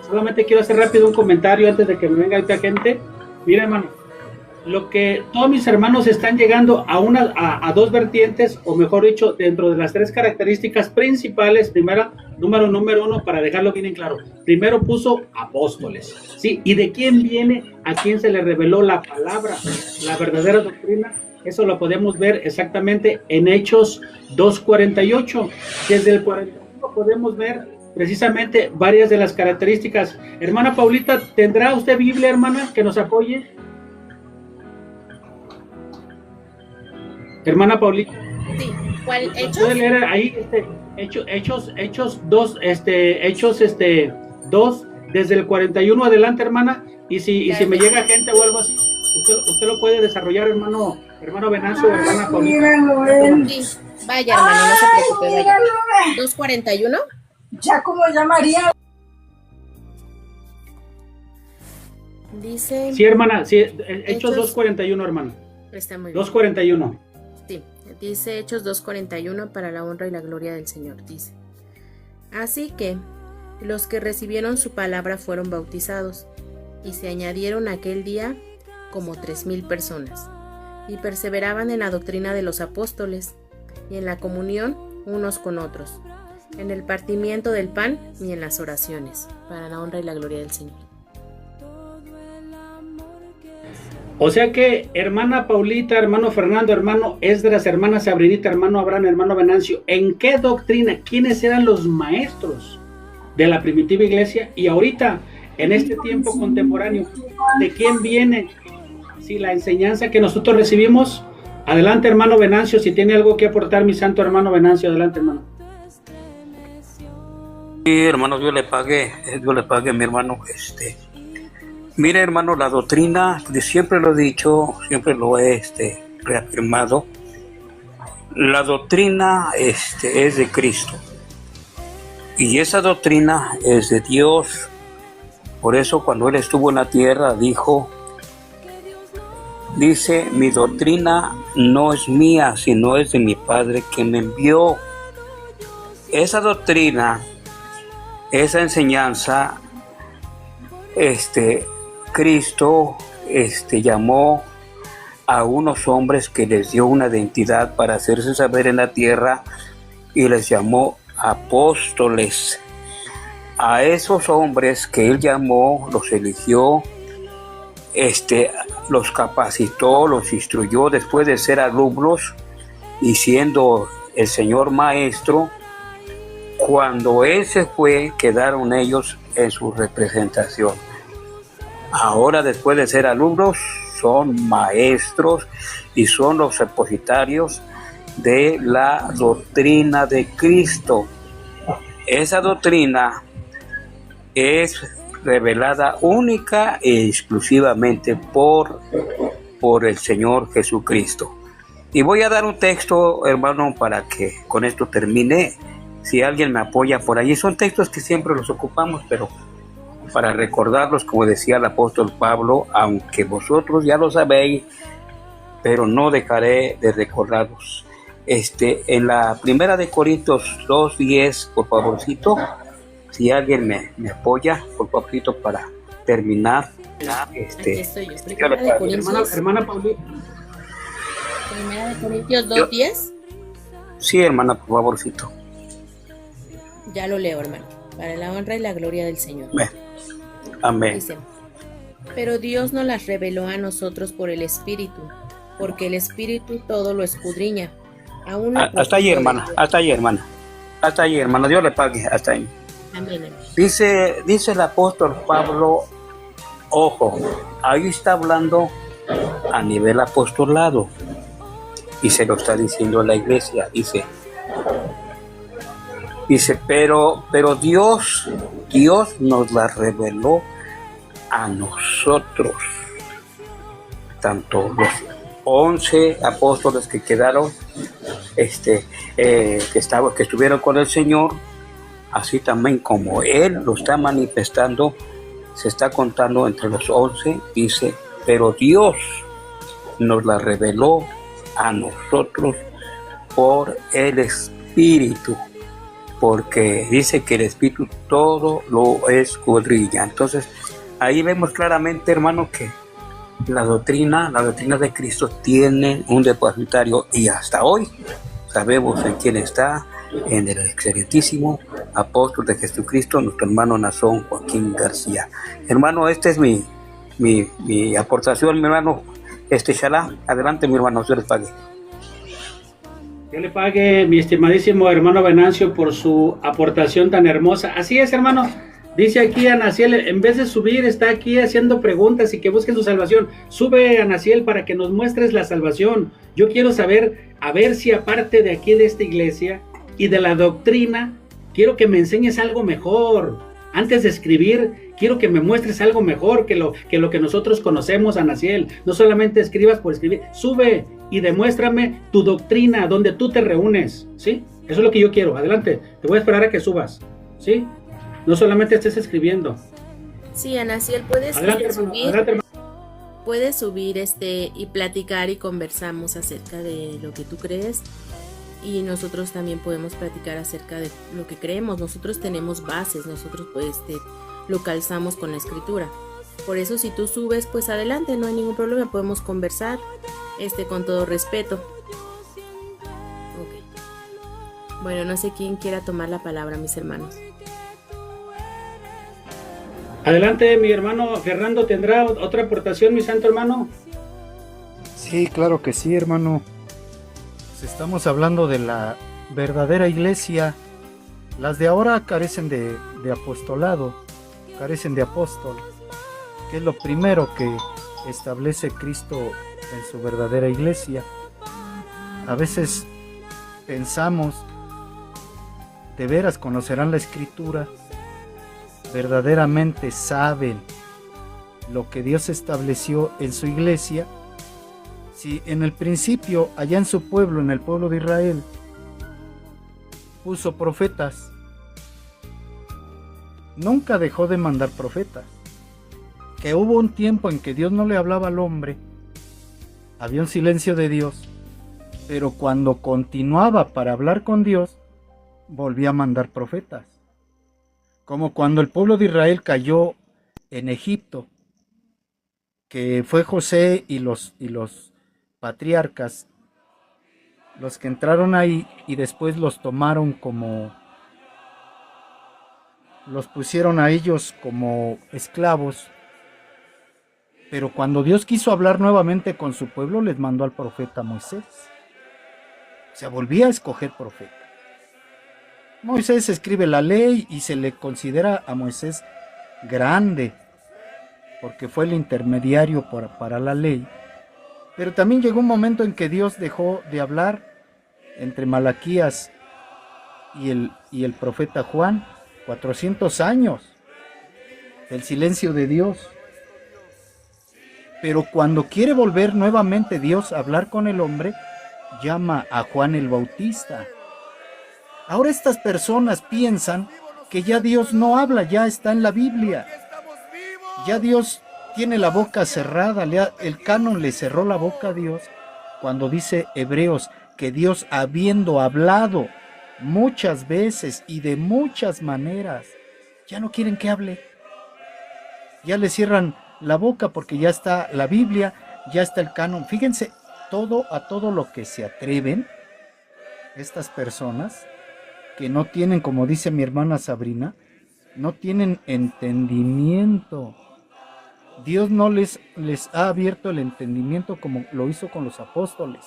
solamente quiero hacer rápido un comentario antes de que me venga esta gente. Mira, hermano, lo que todos mis hermanos están llegando a dos vertientes, o mejor dicho, dentro de las tres características principales. Número uno, para dejarlo bien en claro. Primero puso apóstoles, ¿sí? ¿Y de quién viene? ¿A quién se le reveló la palabra, la verdadera doctrina? Eso lo podemos ver exactamente en Hechos 2:48. Desde el 41 podemos ver precisamente varias de las características. Hermana Paulita, ¿tendrá usted Biblia, hermana, que nos apoye? Hermana Paulita. Sí. ¿Cuál Hechos? ¿Puede leer ahí Hechos 2, Hechos 2 desde el 41 adelante, hermana? Y si me llega gente o algo así, usted lo puede desarrollar, hermano Venancio, hermana Paulita. Sí. Vaya, hermano, no se preocupe, vaya. 2:41. Ya como llamaría. Dice. Sí, hermana, sí, Hechos 2:41, hermano. Está muy bien. 2:41. Sí, dice Hechos 2:41 para la honra y la gloria del Señor, dice. Así que los que recibieron su palabra fueron bautizados, y se añadieron aquel día como 3,000 personas, y perseveraban en la doctrina de los apóstoles, y en la comunión unos con otros, en el partimiento del pan y en las oraciones, para la honra y la gloria del Señor. O sea que, hermana Paulita, hermano Fernando, hermano Esdras, hermana Sabrinita, hermano Abraham, hermano Venancio, ¿en qué doctrina? ¿Quiénes eran los maestros de la primitiva iglesia? Y ahorita, en este tiempo contemporáneo, ¿de quién viene? Si la enseñanza que nosotros recibimos. Adelante, hermano Venancio, si tiene algo que aportar, mi santo hermano Venancio, adelante, hermano. Sí, hermano, Dios le pague, mi hermano. Mire, hermano, la doctrina, siempre lo he dicho, siempre lo he reafirmado. La doctrina es de Cristo. Y esa doctrina es de Dios. Por eso cuando Él estuvo en la tierra dice, mi doctrina no es mía, sino es de mi Padre que me envió. Esa doctrina, esa enseñanza, Cristo llamó a unos hombres que les dio una identidad para hacerse saber en la tierra y les llamó apóstoles. A esos hombres que Él llamó, los eligió, los capacitó, los instruyó después de ser alumnos y siendo el Señor maestro. Cuando Él se fue, quedaron ellos en su representación. Ahora, después de ser alumnos, son maestros y son los repositarios de la doctrina de Cristo. Esa doctrina es revelada única e exclusivamente por el Señor Jesucristo. Y voy a dar un texto, hermano, para que con esto termine. Si alguien me apoya por allí, son textos que siempre los ocupamos, pero para recordarlos, como decía el apóstol Pablo, aunque vosotros ya lo sabéis, pero no dejaré de recordarlos. En la primera de Corintios 2:10, por favorcito, si alguien me apoya, por favorito, para terminar. Aquí estoy yo. Primera de Corintios, hermana Paulita. Primera de Corintios 2:10. Sí, hermana, por favorcito. Ya lo leo, hermano. Para la honra y la gloria del Señor. Amén. Dice, pero Dios nos las reveló a nosotros por el Espíritu, porque el Espíritu todo lo escudriña. Hasta ahí, hermana, hasta ahí, hermana. Hasta ahí, hermano, Dios le pague, hasta ahí. Amén. Dice el apóstol Pablo, ojo, ahí está hablando a nivel apostolado y se lo está diciendo a la iglesia. Dice, pero Dios nos la reveló a nosotros, tanto los 11 apóstoles que quedaron, que estuvieron con el Señor, así también como Él lo está manifestando, se está contando entre los 11, dice, pero Dios nos la reveló a nosotros por el Espíritu, porque dice que el Espíritu todo lo escudriña. Entonces, ahí vemos claramente, hermano, que la doctrina de Cristo tiene un depositario, y hasta hoy sabemos en quién está, en el excelentísimo apóstol de Jesucristo, nuestro hermano Nazón Joaquín García. Hermano, esta es mi aportación, mi hermano. Shalá, adelante, mi hermano, Dios les pague. Dios le pague, mi estimadísimo hermano Venancio, por su aportación tan hermosa. Así es, hermano. Dice aquí Anaciel, en vez de subir, está aquí haciendo preguntas y que busquen su salvación. Sube, Anaciel, para que nos muestres la salvación. Yo quiero saber, a ver si aparte de aquí de esta iglesia y de la doctrina, quiero que me enseñes algo mejor. Antes de escribir, quiero que me muestres algo mejor que lo que nosotros conocemos, Anaciel. No solamente escribas por escribir. Sube y demuéstrame tu doctrina, donde tú te reúnes, ¿sí? Eso es lo que yo quiero. Adelante, te voy a esperar a que subas, ¿sí? No solamente estés escribiendo. Sí, Anaciel, puedes subir. Puedes subir y platicar y conversamos acerca de lo que tú crees, y nosotros también podemos platicar acerca de lo que creemos. Nosotros tenemos bases, nosotros pues lo calzamos con la escritura. Por eso si tú subes, pues adelante, no hay ningún problema, podemos conversar con todo respeto. Okay. Bueno, no sé quién quiera tomar la palabra, mis hermanos. Adelante, mi hermano Fernando, ¿tendrá otra aportación, mi santo hermano? Sí, claro que sí, hermano. Pues estamos hablando de la verdadera iglesia. Las de ahora carecen de apostolado, carecen de apóstol, que es lo primero que establece Cristo en su verdadera iglesia. A veces pensamos, ¿de veras conocerán la escritura? ¿Verdaderamente saben lo que Dios estableció en su iglesia? Si en el principio, allá en su pueblo, en el pueblo de Israel, puso profetas, nunca dejó de mandar profetas. Que hubo un tiempo en que Dios no le hablaba al hombre, había un silencio de Dios, pero cuando continuaba para hablar con Dios, volvía a mandar profetas. Como cuando el pueblo de Israel cayó en Egipto, que fue José y los patriarcas los que entraron ahí y después los tomaron los pusieron a ellos como esclavos. Pero cuando Dios quiso hablar nuevamente con su pueblo, les mandó al profeta Moisés. Se volvía a escoger profeta. Moisés escribe la ley y se le considera a Moisés grande, porque fue el intermediario para la ley. Pero también llegó un momento en que Dios dejó de hablar entre Malaquías y el profeta Juan, 400 años del silencio de Dios. Pero cuando quiere volver nuevamente Dios a hablar con el hombre, llama a Juan el Bautista. Ahora estas personas piensan que ya Dios no habla, ya está en la Biblia. Ya Dios tiene la boca cerrada, el canon le cerró la boca a Dios cuando dice Hebreos que Dios, habiendo hablado muchas veces y de muchas maneras, ya no quieren que hable. Ya le cierran la boca porque ya está la Biblia, ya está el canon. Fíjense, a todo lo que se atreven estas personas que no tienen, como dice mi hermana Sabrina, no tienen entendimiento. Dios no les ha abierto el entendimiento como lo hizo con los apóstoles.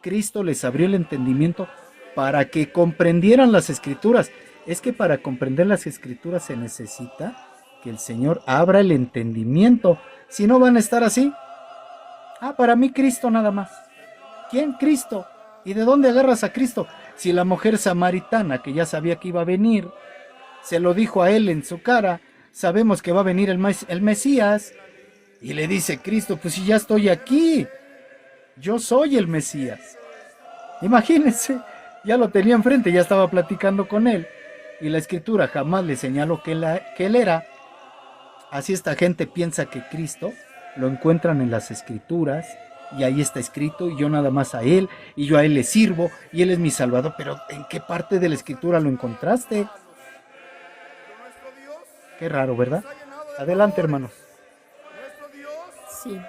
Cristo les abrió el entendimiento para que comprendieran las escrituras. Es que para comprender las escrituras se necesita que el Señor abra el entendimiento. Si no, van a estar así. Para mí Cristo nada más. ¿Quién? Cristo. ¿Y de dónde agarras a Cristo? Si la mujer samaritana, que ya sabía que iba a venir, se lo dijo a él en su cara, sabemos que va a venir el Mesías, y le dice Cristo, pues si ya estoy aquí, yo soy el Mesías. Imagínense, ya lo tenía enfrente, ya estaba platicando con él, y la Escritura jamás le señaló que él era. Así esta gente piensa que Cristo lo encuentran en las Escrituras, y ahí está escrito, y yo nada más a Él, y yo a Él le sirvo, y Él es mi Salvador. Pero ¿en qué parte de la Escritura lo encontraste? Qué raro, ¿verdad? Adelante, hermanos. Sí.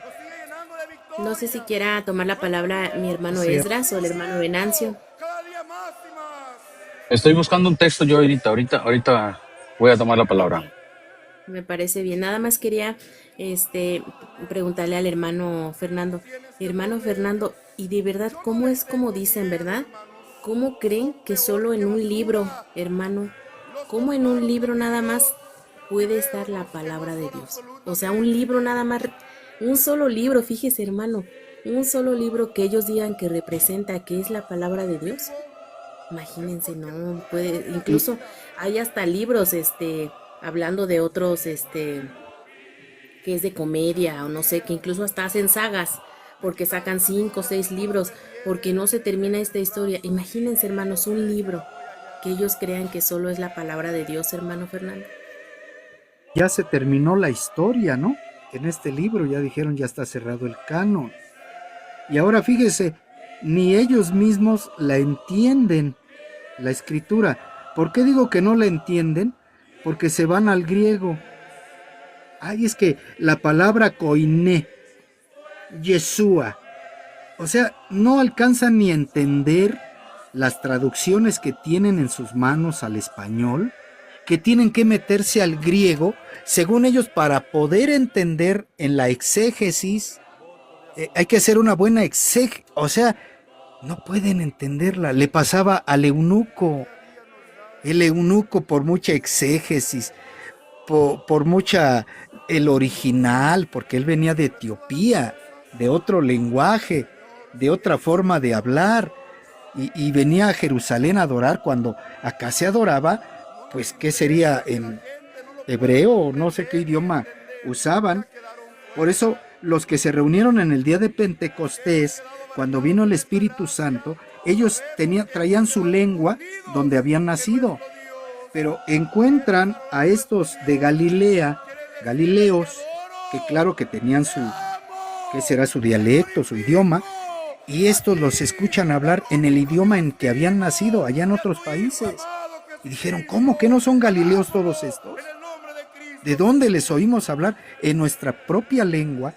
No sé si quiera tomar la palabra mi hermano Esdras o el hermano Venancio. Estoy buscando un texto yo ahorita voy a tomar la palabra. Me parece bien. Nada más quería preguntarle al hermano Fernando. Hermano Fernando, ¿y de verdad cómo es como dicen, verdad? ¿Cómo creen que solo en un libro, hermano, cómo en un libro nada más puede estar la palabra de Dios? O sea, un libro nada más, un solo libro, fíjese, hermano, un solo libro que ellos digan que representa que es la palabra de Dios. Imagínense, no puede, incluso hay hasta libros, hablando de otros, que es de comedia o no sé, que incluso hasta hacen sagas, porque sacan 5 o 6 libros, porque no se termina esta historia. Imagínense, hermanos, un libro que ellos crean que solo es la palabra de Dios, hermano Fernando. Ya se terminó la historia, ¿no? En este libro ya dijeron, ya está cerrado el canon. Y ahora fíjese, ni ellos mismos la entienden, la Escritura. ¿Por qué digo que no la entienden? Porque se van al griego. Es que la palabra koiné, Yeshua, o sea, no alcanzan ni a entender las traducciones que tienen en sus manos al español, que tienen que meterse al griego, según ellos, para poder entender en la exégesis. Hay que hacer una buena exégesis, o sea, no pueden entenderla. Le pasaba al eunuco. El eunuco, por mucha exégesis, por mucha el original, porque él venía de Etiopía, de otro lenguaje, de otra forma de hablar, y venía a Jerusalén a adorar, cuando acá se adoraba, pues ¿qué sería? En hebreo, no sé qué idioma usaban. Por eso los que se reunieron en el día de Pentecostés, cuando vino el Espíritu Santo, ellos traían su lengua donde habían nacido, pero encuentran a estos de Galilea, galileos, que claro que tenían ¿qué será? Su dialecto, su idioma, y estos los escuchan hablar en el idioma en que habían nacido, allá en otros países, y dijeron, ¿cómo que no son galileos todos estos? ¿De dónde les oímos hablar? En nuestra propia lengua,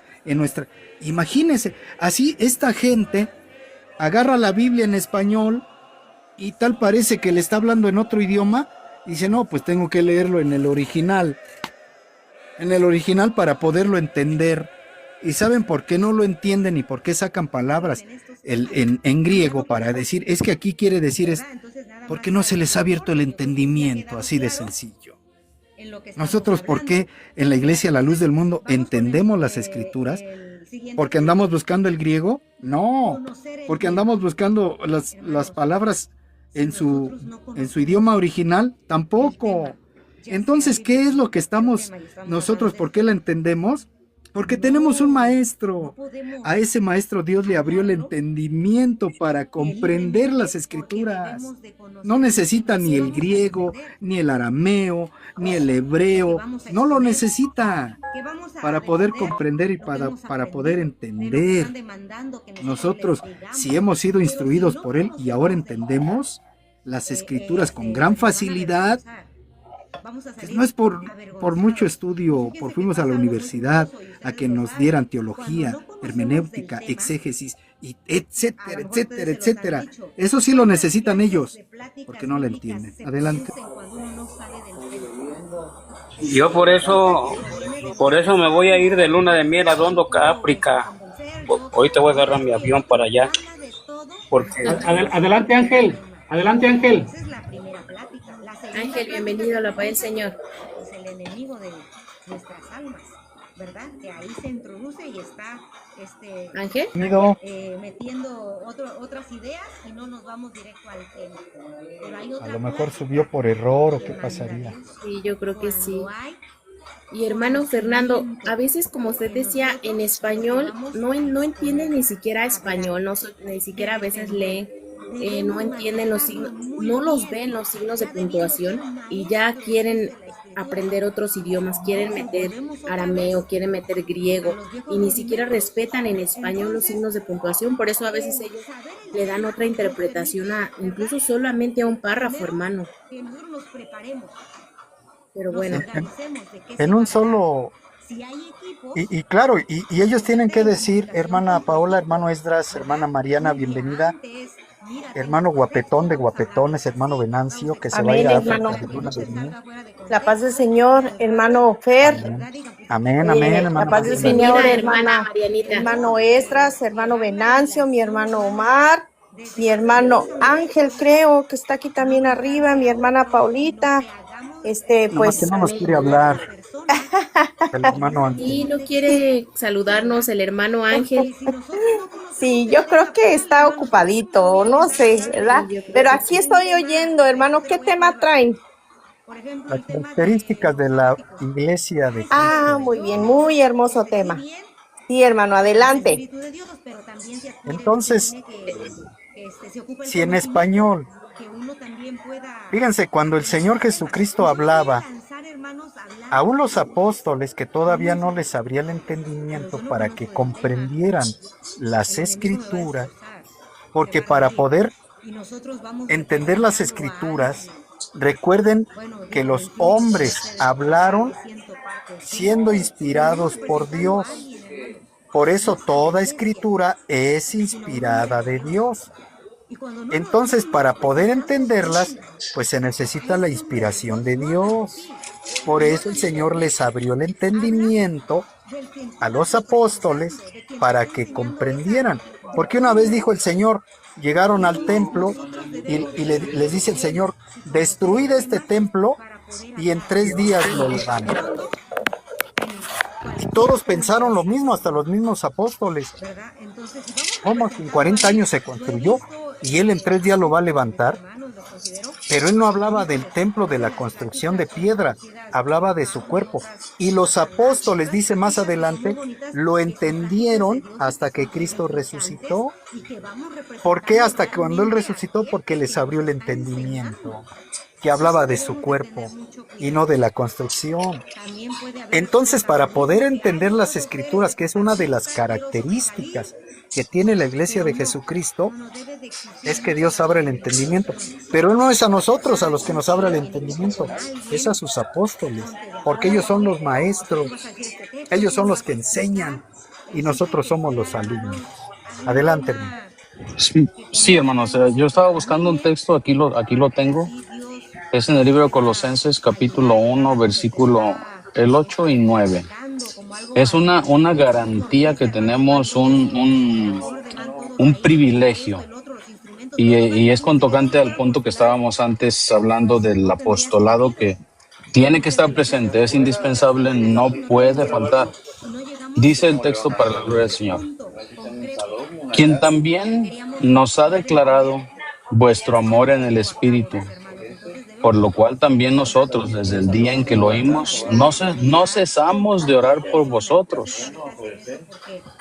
Imagínense, así esta gente agarra la Biblia en español y tal parece que le está hablando en otro idioma, y dice, no, pues tengo que leerlo en el original para poderlo entender. ¿Y saben por qué no lo entienden y por qué sacan palabras en griego para decir, es que aquí quiere decir porque no se les ha abierto el entendimiento, así de sencillo? Nosotros, ¿por qué en la Iglesia La Luz del Mundo entendemos las Escrituras? ¿Porque andamos buscando el griego? No, porque andamos buscando las palabras en su idioma original. Tampoco. Entonces, ¿qué es lo que estamos nosotros? ¿Por qué la entendemos? Porque tenemos un maestro. A ese maestro Dios le abrió el entendimiento para comprender las Escrituras. No necesita ni el griego, ni el arameo, ni el hebreo. No lo necesita para poder comprender y para poder entender. Nosotros, si hemos sido instruidos por Él y ahora entendemos las Escrituras con gran facilidad, no es por mucho estudio, fuimos a la universidad a que nos dieran teología, hermenéutica, exégesis, y etcétera, etcétera, etcétera. Eso sí lo necesitan ellos, porque no la entienden. Adelante. Yo por eso me voy a ir de luna de miel a Dondo, África. Ahorita voy a agarrar mi avión para allá. Porque Adelante, Ángel. Adelante, Ángel. Esa es la primera plática. La segunda Ángel, plática bienvenido a la es paz del Señor. pues, el enemigo de nuestras almas, ¿verdad? Que ahí se introduce y está Ángel, metiendo otras ideas y no nos vamos directo al tema. Pero hay A otra lo mejor plática subió por error o que qué manda pasaría. Dios sí, yo creo que sí. cuando hay Y hermano Fernando, a veces como usted decía, en español no entienden ni siquiera español, ni siquiera a veces leen, no entienden los signos, no los ven los signos de puntuación y ya quieren aprender otros idiomas, quieren meter arameo, quieren meter griego y ni siquiera respetan en español los signos de puntuación, por eso a veces ellos le dan otra interpretación incluso solamente a un párrafo, hermano. que nosotros nos preparemos, Pero nos bueno, organicemos de qué se En va un a tratar. solo... Si hay equipos, Y claro, y ellos tienen que decir, hermana Paola, hermano Esdras, hermana Mariana, bienvenida, hermano Guapetón de Guapetones, hermano Venancio, que se va a ir Amén, a hermano. África de luna de miel. La paz del Señor, hermano Fer. Amén, amén, La hermano paz del Mariana. Señor, bienvenida, hermana hermana. Marianita. Hermano Esdras, hermano Venancio, mi hermano Omar, mi hermano Ángel, creo que está aquí también arriba, mi hermana Paulita. Nomás que Pues no nos quiere hablar el hermano Ángel. Y no quiere saludarnos el hermano Ángel. sí, yo creo que está ocupadito, no sé, ¿verdad? Pero aquí estoy oyendo, hermano, ¿qué tema traen? Las características de la iglesia de Ah, muy bien, muy hermoso tema. Sí, hermano, adelante. Entonces, si en español, fíjense, cuando el Señor Jesucristo hablaba, aún los apóstoles que todavía no les abría el entendimiento para que comprendieran las escrituras, porque para poder entender las escrituras, recuerden que los hombres hablaron siendo inspirados por Dios. Por eso toda escritura es inspirada de Dios. Entonces, para poder entenderlas, pues se necesita la inspiración de Dios. Por eso el Señor les abrió el entendimiento a los apóstoles para que comprendieran. Porque una vez dijo el Señor, llegaron al templo y les dice el Señor, destruid este templo y en 3 días lo levanto. Y todos pensaron lo mismo, hasta los mismos apóstoles. ¿Cómo que en 40 años se construyó y Él en 3 días lo va a levantar? Pero Él no hablaba del templo, de la construcción de piedra, hablaba de su cuerpo. Y los apóstoles, dice más adelante, lo entendieron hasta que Cristo resucitó. ¿Por qué hasta que cuando Él resucitó? Porque les abrió el entendimiento, que hablaba de su cuerpo y no de la construcción. Entonces, para poder entender las escrituras, que es una de las características que tiene la iglesia de Jesucristo, es que Dios abre el entendimiento. Pero no es a nosotros a los que nos abre el entendimiento, es a sus apóstoles, porque ellos son los maestros, ellos son los que enseñan y nosotros somos los alumnos. Adelante, hermano. Sí, hermanos, yo estaba buscando un texto, aquí lo tengo. Es en el libro de Colosenses, capítulo 1, versículo el 8 y 9. Es una garantía que tenemos un privilegio. Y es con tocante al punto que estábamos antes hablando del apostolado, que tiene que estar presente, es indispensable, no puede faltar. Dice el texto para la gloria del Señor: quien también nos ha declarado vuestro amor en el Espíritu, por lo cual también nosotros, desde el día en que lo oímos, no cesamos de orar por vosotros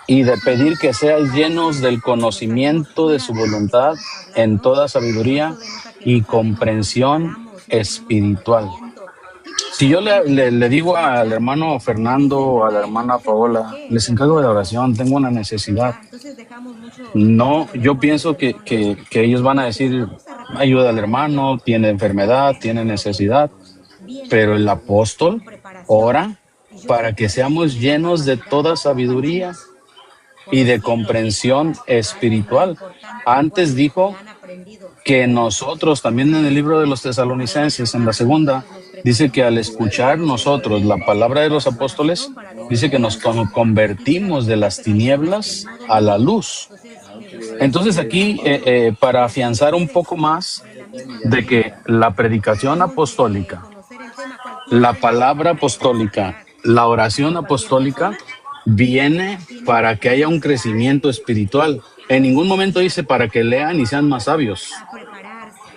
y de pedir que seáis llenos del conocimiento de su voluntad en toda sabiduría y comprensión espiritual. Si yo le digo al hermano Fernando o a la hermana Paola, les encargo de la oración, tengo una necesidad, no, yo pienso que ellos van a decir, ayuda al hermano, tiene enfermedad, tiene necesidad, pero el apóstol ora para que seamos llenos de toda sabiduría y de comprensión espiritual. Antes dijo que nosotros, también en el libro de los Tesalonicenses, en la segunda, dice que al escuchar nosotros la palabra de los apóstoles, dice que nos convertimos de las tinieblas a la luz. Entonces aquí, para afianzar un poco más, de que la predicación apostólica, la palabra apostólica, la oración apostólica viene para que haya un crecimiento espiritual. En ningún momento dice para que lean y sean más sabios.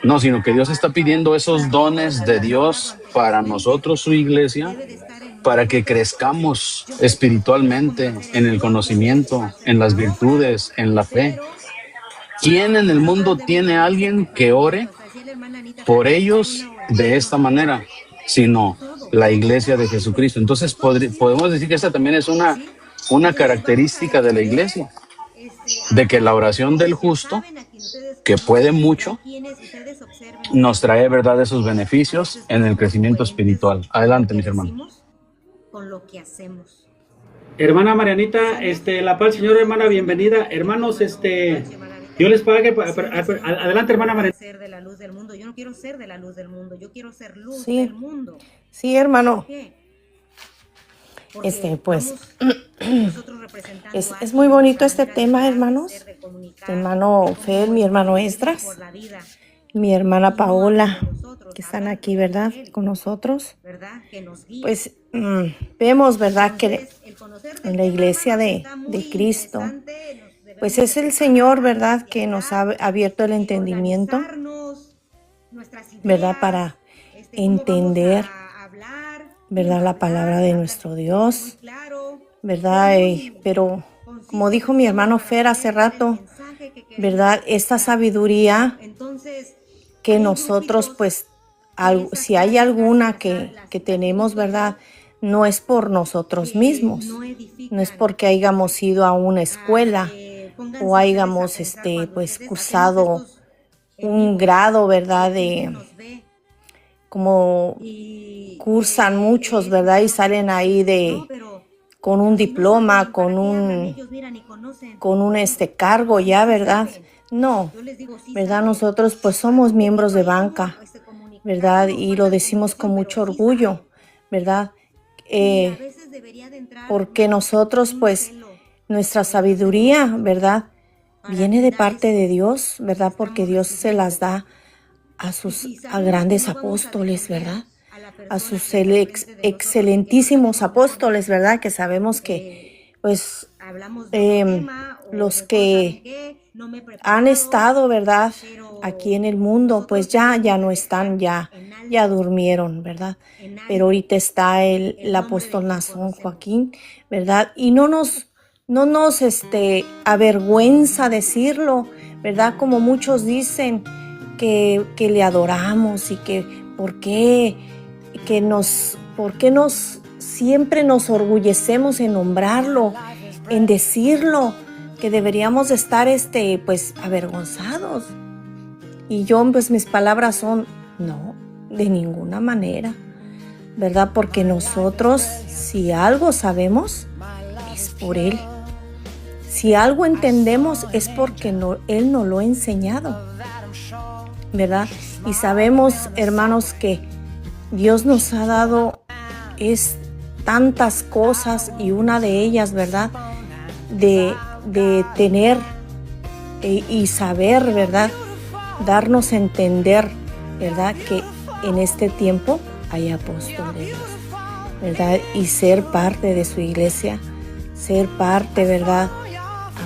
No, sino que Dios está pidiendo esos dones de Dios para nosotros, su iglesia, para que crezcamos espiritualmente en el conocimiento, en las virtudes, en la fe. ¿Quién en el mundo tiene a alguien que ore por ellos de esta manera? Sino la iglesia de Jesucristo. Entonces podemos decir que esta también es una característica de la iglesia, de que la oración del justo, que puede mucho, nos trae, ¿verdad?, esos beneficios en el crecimiento espiritual. Adelante, mis hermanos. Con lo que hacemos. Hermana Marianita, la paz, Señor, hermana, bienvenida. Hermanos, Dios les pague. Adelante, hermana Marianita. Ser de la luz del mundo. Yo no quiero ser de la luz del mundo. Yo quiero ser luz Sí. del mundo. Sí, hermano. ¿Por qué? Porque Pues nosotros representando es muy bonito a este una tema, gran hermanos. ser de comunicar, Mi hermano Fel, mi hermano Esdras, por la vida, mi hermana y no Paola, habla de nosotros, que están habla aquí, de ¿verdad? Él, Con nosotros. ¿verdad? Que nos guía. Pues vemos, ¿verdad? Que Entonces, el conocer del en la tema, iglesia hermanos, de, está muy de Cristo, interesante, nos debemos pues es de el Señor, ¿verdad? preparar, Que nos ha estudiar abierto el y entendimiento, organizarnos, nuestras ¿verdad? ideas, Para cómo vamos entender, a hablar, ¿verdad? La palabra de nuestro Dios, muy claro, ¿verdad? muy Pero como dijo mi conciso hermano para Fer hace poder dar el rato, mensaje que queremos ¿verdad? Esta comunicar. sabiduría Entonces, que hay nosotros, grupitos pues, que esas si hay prácticas alguna las que tenemos, ¿verdad? No es por nosotros que mismos, no no es edifican. porque hayamos ido a una escuela Pónganse o ustedes a hayamos, pensar cuando pues, ustedes cursado hacemos estos en un vivo, grado, ¿verdad? que gente De nos ve como y cursan muchos, ¿verdad? Y salen ahí no, pero con un si no diploma, saben para qué hablan, ellos miran y conocen. con un cargo ya, Sí ¿verdad? saben. No, Yo les digo, sí ¿verdad? saben. Nosotros pues somos miembros de Pero hay banca, cómo, ¿verdad? comunicarnos, Y falta lo de decimos con comunicación, mucho pero sí saben. orgullo, ¿verdad? Y a veces debería de entrar, Porque hermanos, nosotros un pues celo nuestra en nuestro sabiduría, corazón ¿verdad? para Viene de brindar parte de esto Dios, ¿verdad? que Porque estamos Dios se recibiendo. las da a Y sus si a sabemos que grandes no vamos a apóstoles, defender ¿verdad? a la A persona sus que está enfrente de nosotros porque no excelentísimos sabemos apóstoles, ¿verdad? Que sabemos que, pues, hablamos de otro tema o los mejor, que ¿saben qué? No me he han preparado, estado, ¿verdad? pero Aquí en el mundo, pues nosotros ya tenemos no que están, dejar ya en alto, durmieron, ¿verdad? en Pero alto ahorita está el el nombre apóstol de quien Nazón conocemos. Joaquín, ¿verdad? Y no nos avergüenza decirlo, ¿verdad? Como muchos dicen que le adoramos y que por qué siempre nos orgullecemos en nombrarlo, en decirlo, que deberíamos de estar pues avergonzados. Y yo, pues mis palabras son no, de ninguna manera, ¿verdad? Porque nosotros, si algo sabemos, es por Él. Si algo entendemos, es porque Él nos lo ha enseñado, ¿verdad? Y sabemos, hermanos, que Dios nos ha dado tantas cosas, y una de ellas, ¿verdad? De tener y saber, ¿verdad? Darnos a entender, ¿verdad? Que en este tiempo hay apóstoles, ¿verdad? Y ser parte de su iglesia, ser parte, ¿verdad?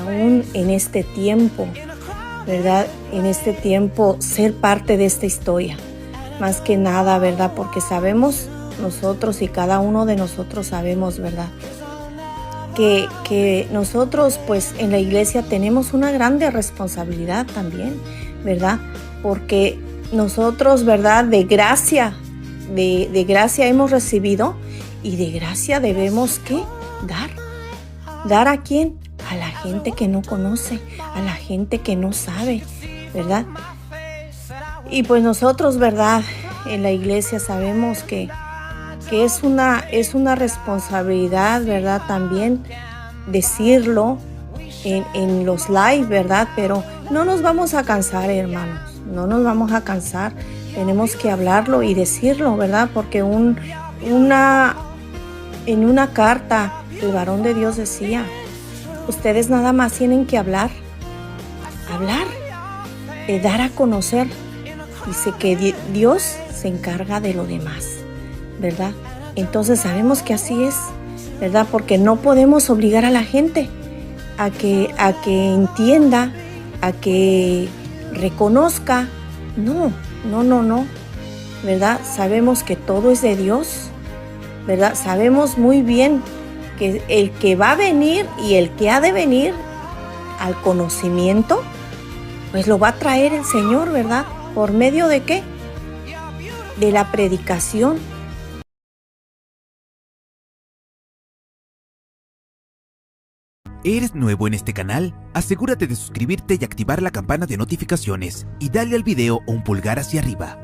Aún en este tiempo, ¿verdad? En este tiempo, ser parte de esta historia. Más que nada, ¿verdad? Porque sabemos nosotros, y cada uno de nosotros sabemos, ¿verdad? Que nosotros, pues, en la iglesia tenemos una grande responsabilidad también, ¿verdad? Porque nosotros, ¿verdad? De gracia hemos recibido, y de gracia debemos, ¿qué? ¿Dar a quién? A la gente que no conoce, a la gente que no sabe, ¿verdad? Y pues nosotros, ¿verdad? En la iglesia sabemos que es una responsabilidad, ¿verdad? También decirlo en los live, ¿verdad? Pero no nos vamos a cansar, hermanos, no nos vamos a cansar. Tenemos que hablarlo y decirlo, ¿verdad? Porque en una carta el varón de Dios decía: ustedes nada más tienen que hablar, dar a conocer Dice que Dios se encarga de lo demás, ¿verdad? Entonces sabemos que así es, ¿verdad? Porque no podemos obligar a la gente a que entienda, a que reconozca. No, ¿verdad? Sabemos que todo es de Dios, ¿verdad? Sabemos muy bien que el que va a venir y el que ha de venir al conocimiento, pues lo va a traer el Señor, ¿verdad? ¿Por medio de qué? De la predicación. ¿Eres nuevo en este canal? Asegúrate de suscribirte y activar la campana de notificaciones y dale al video un pulgar hacia arriba.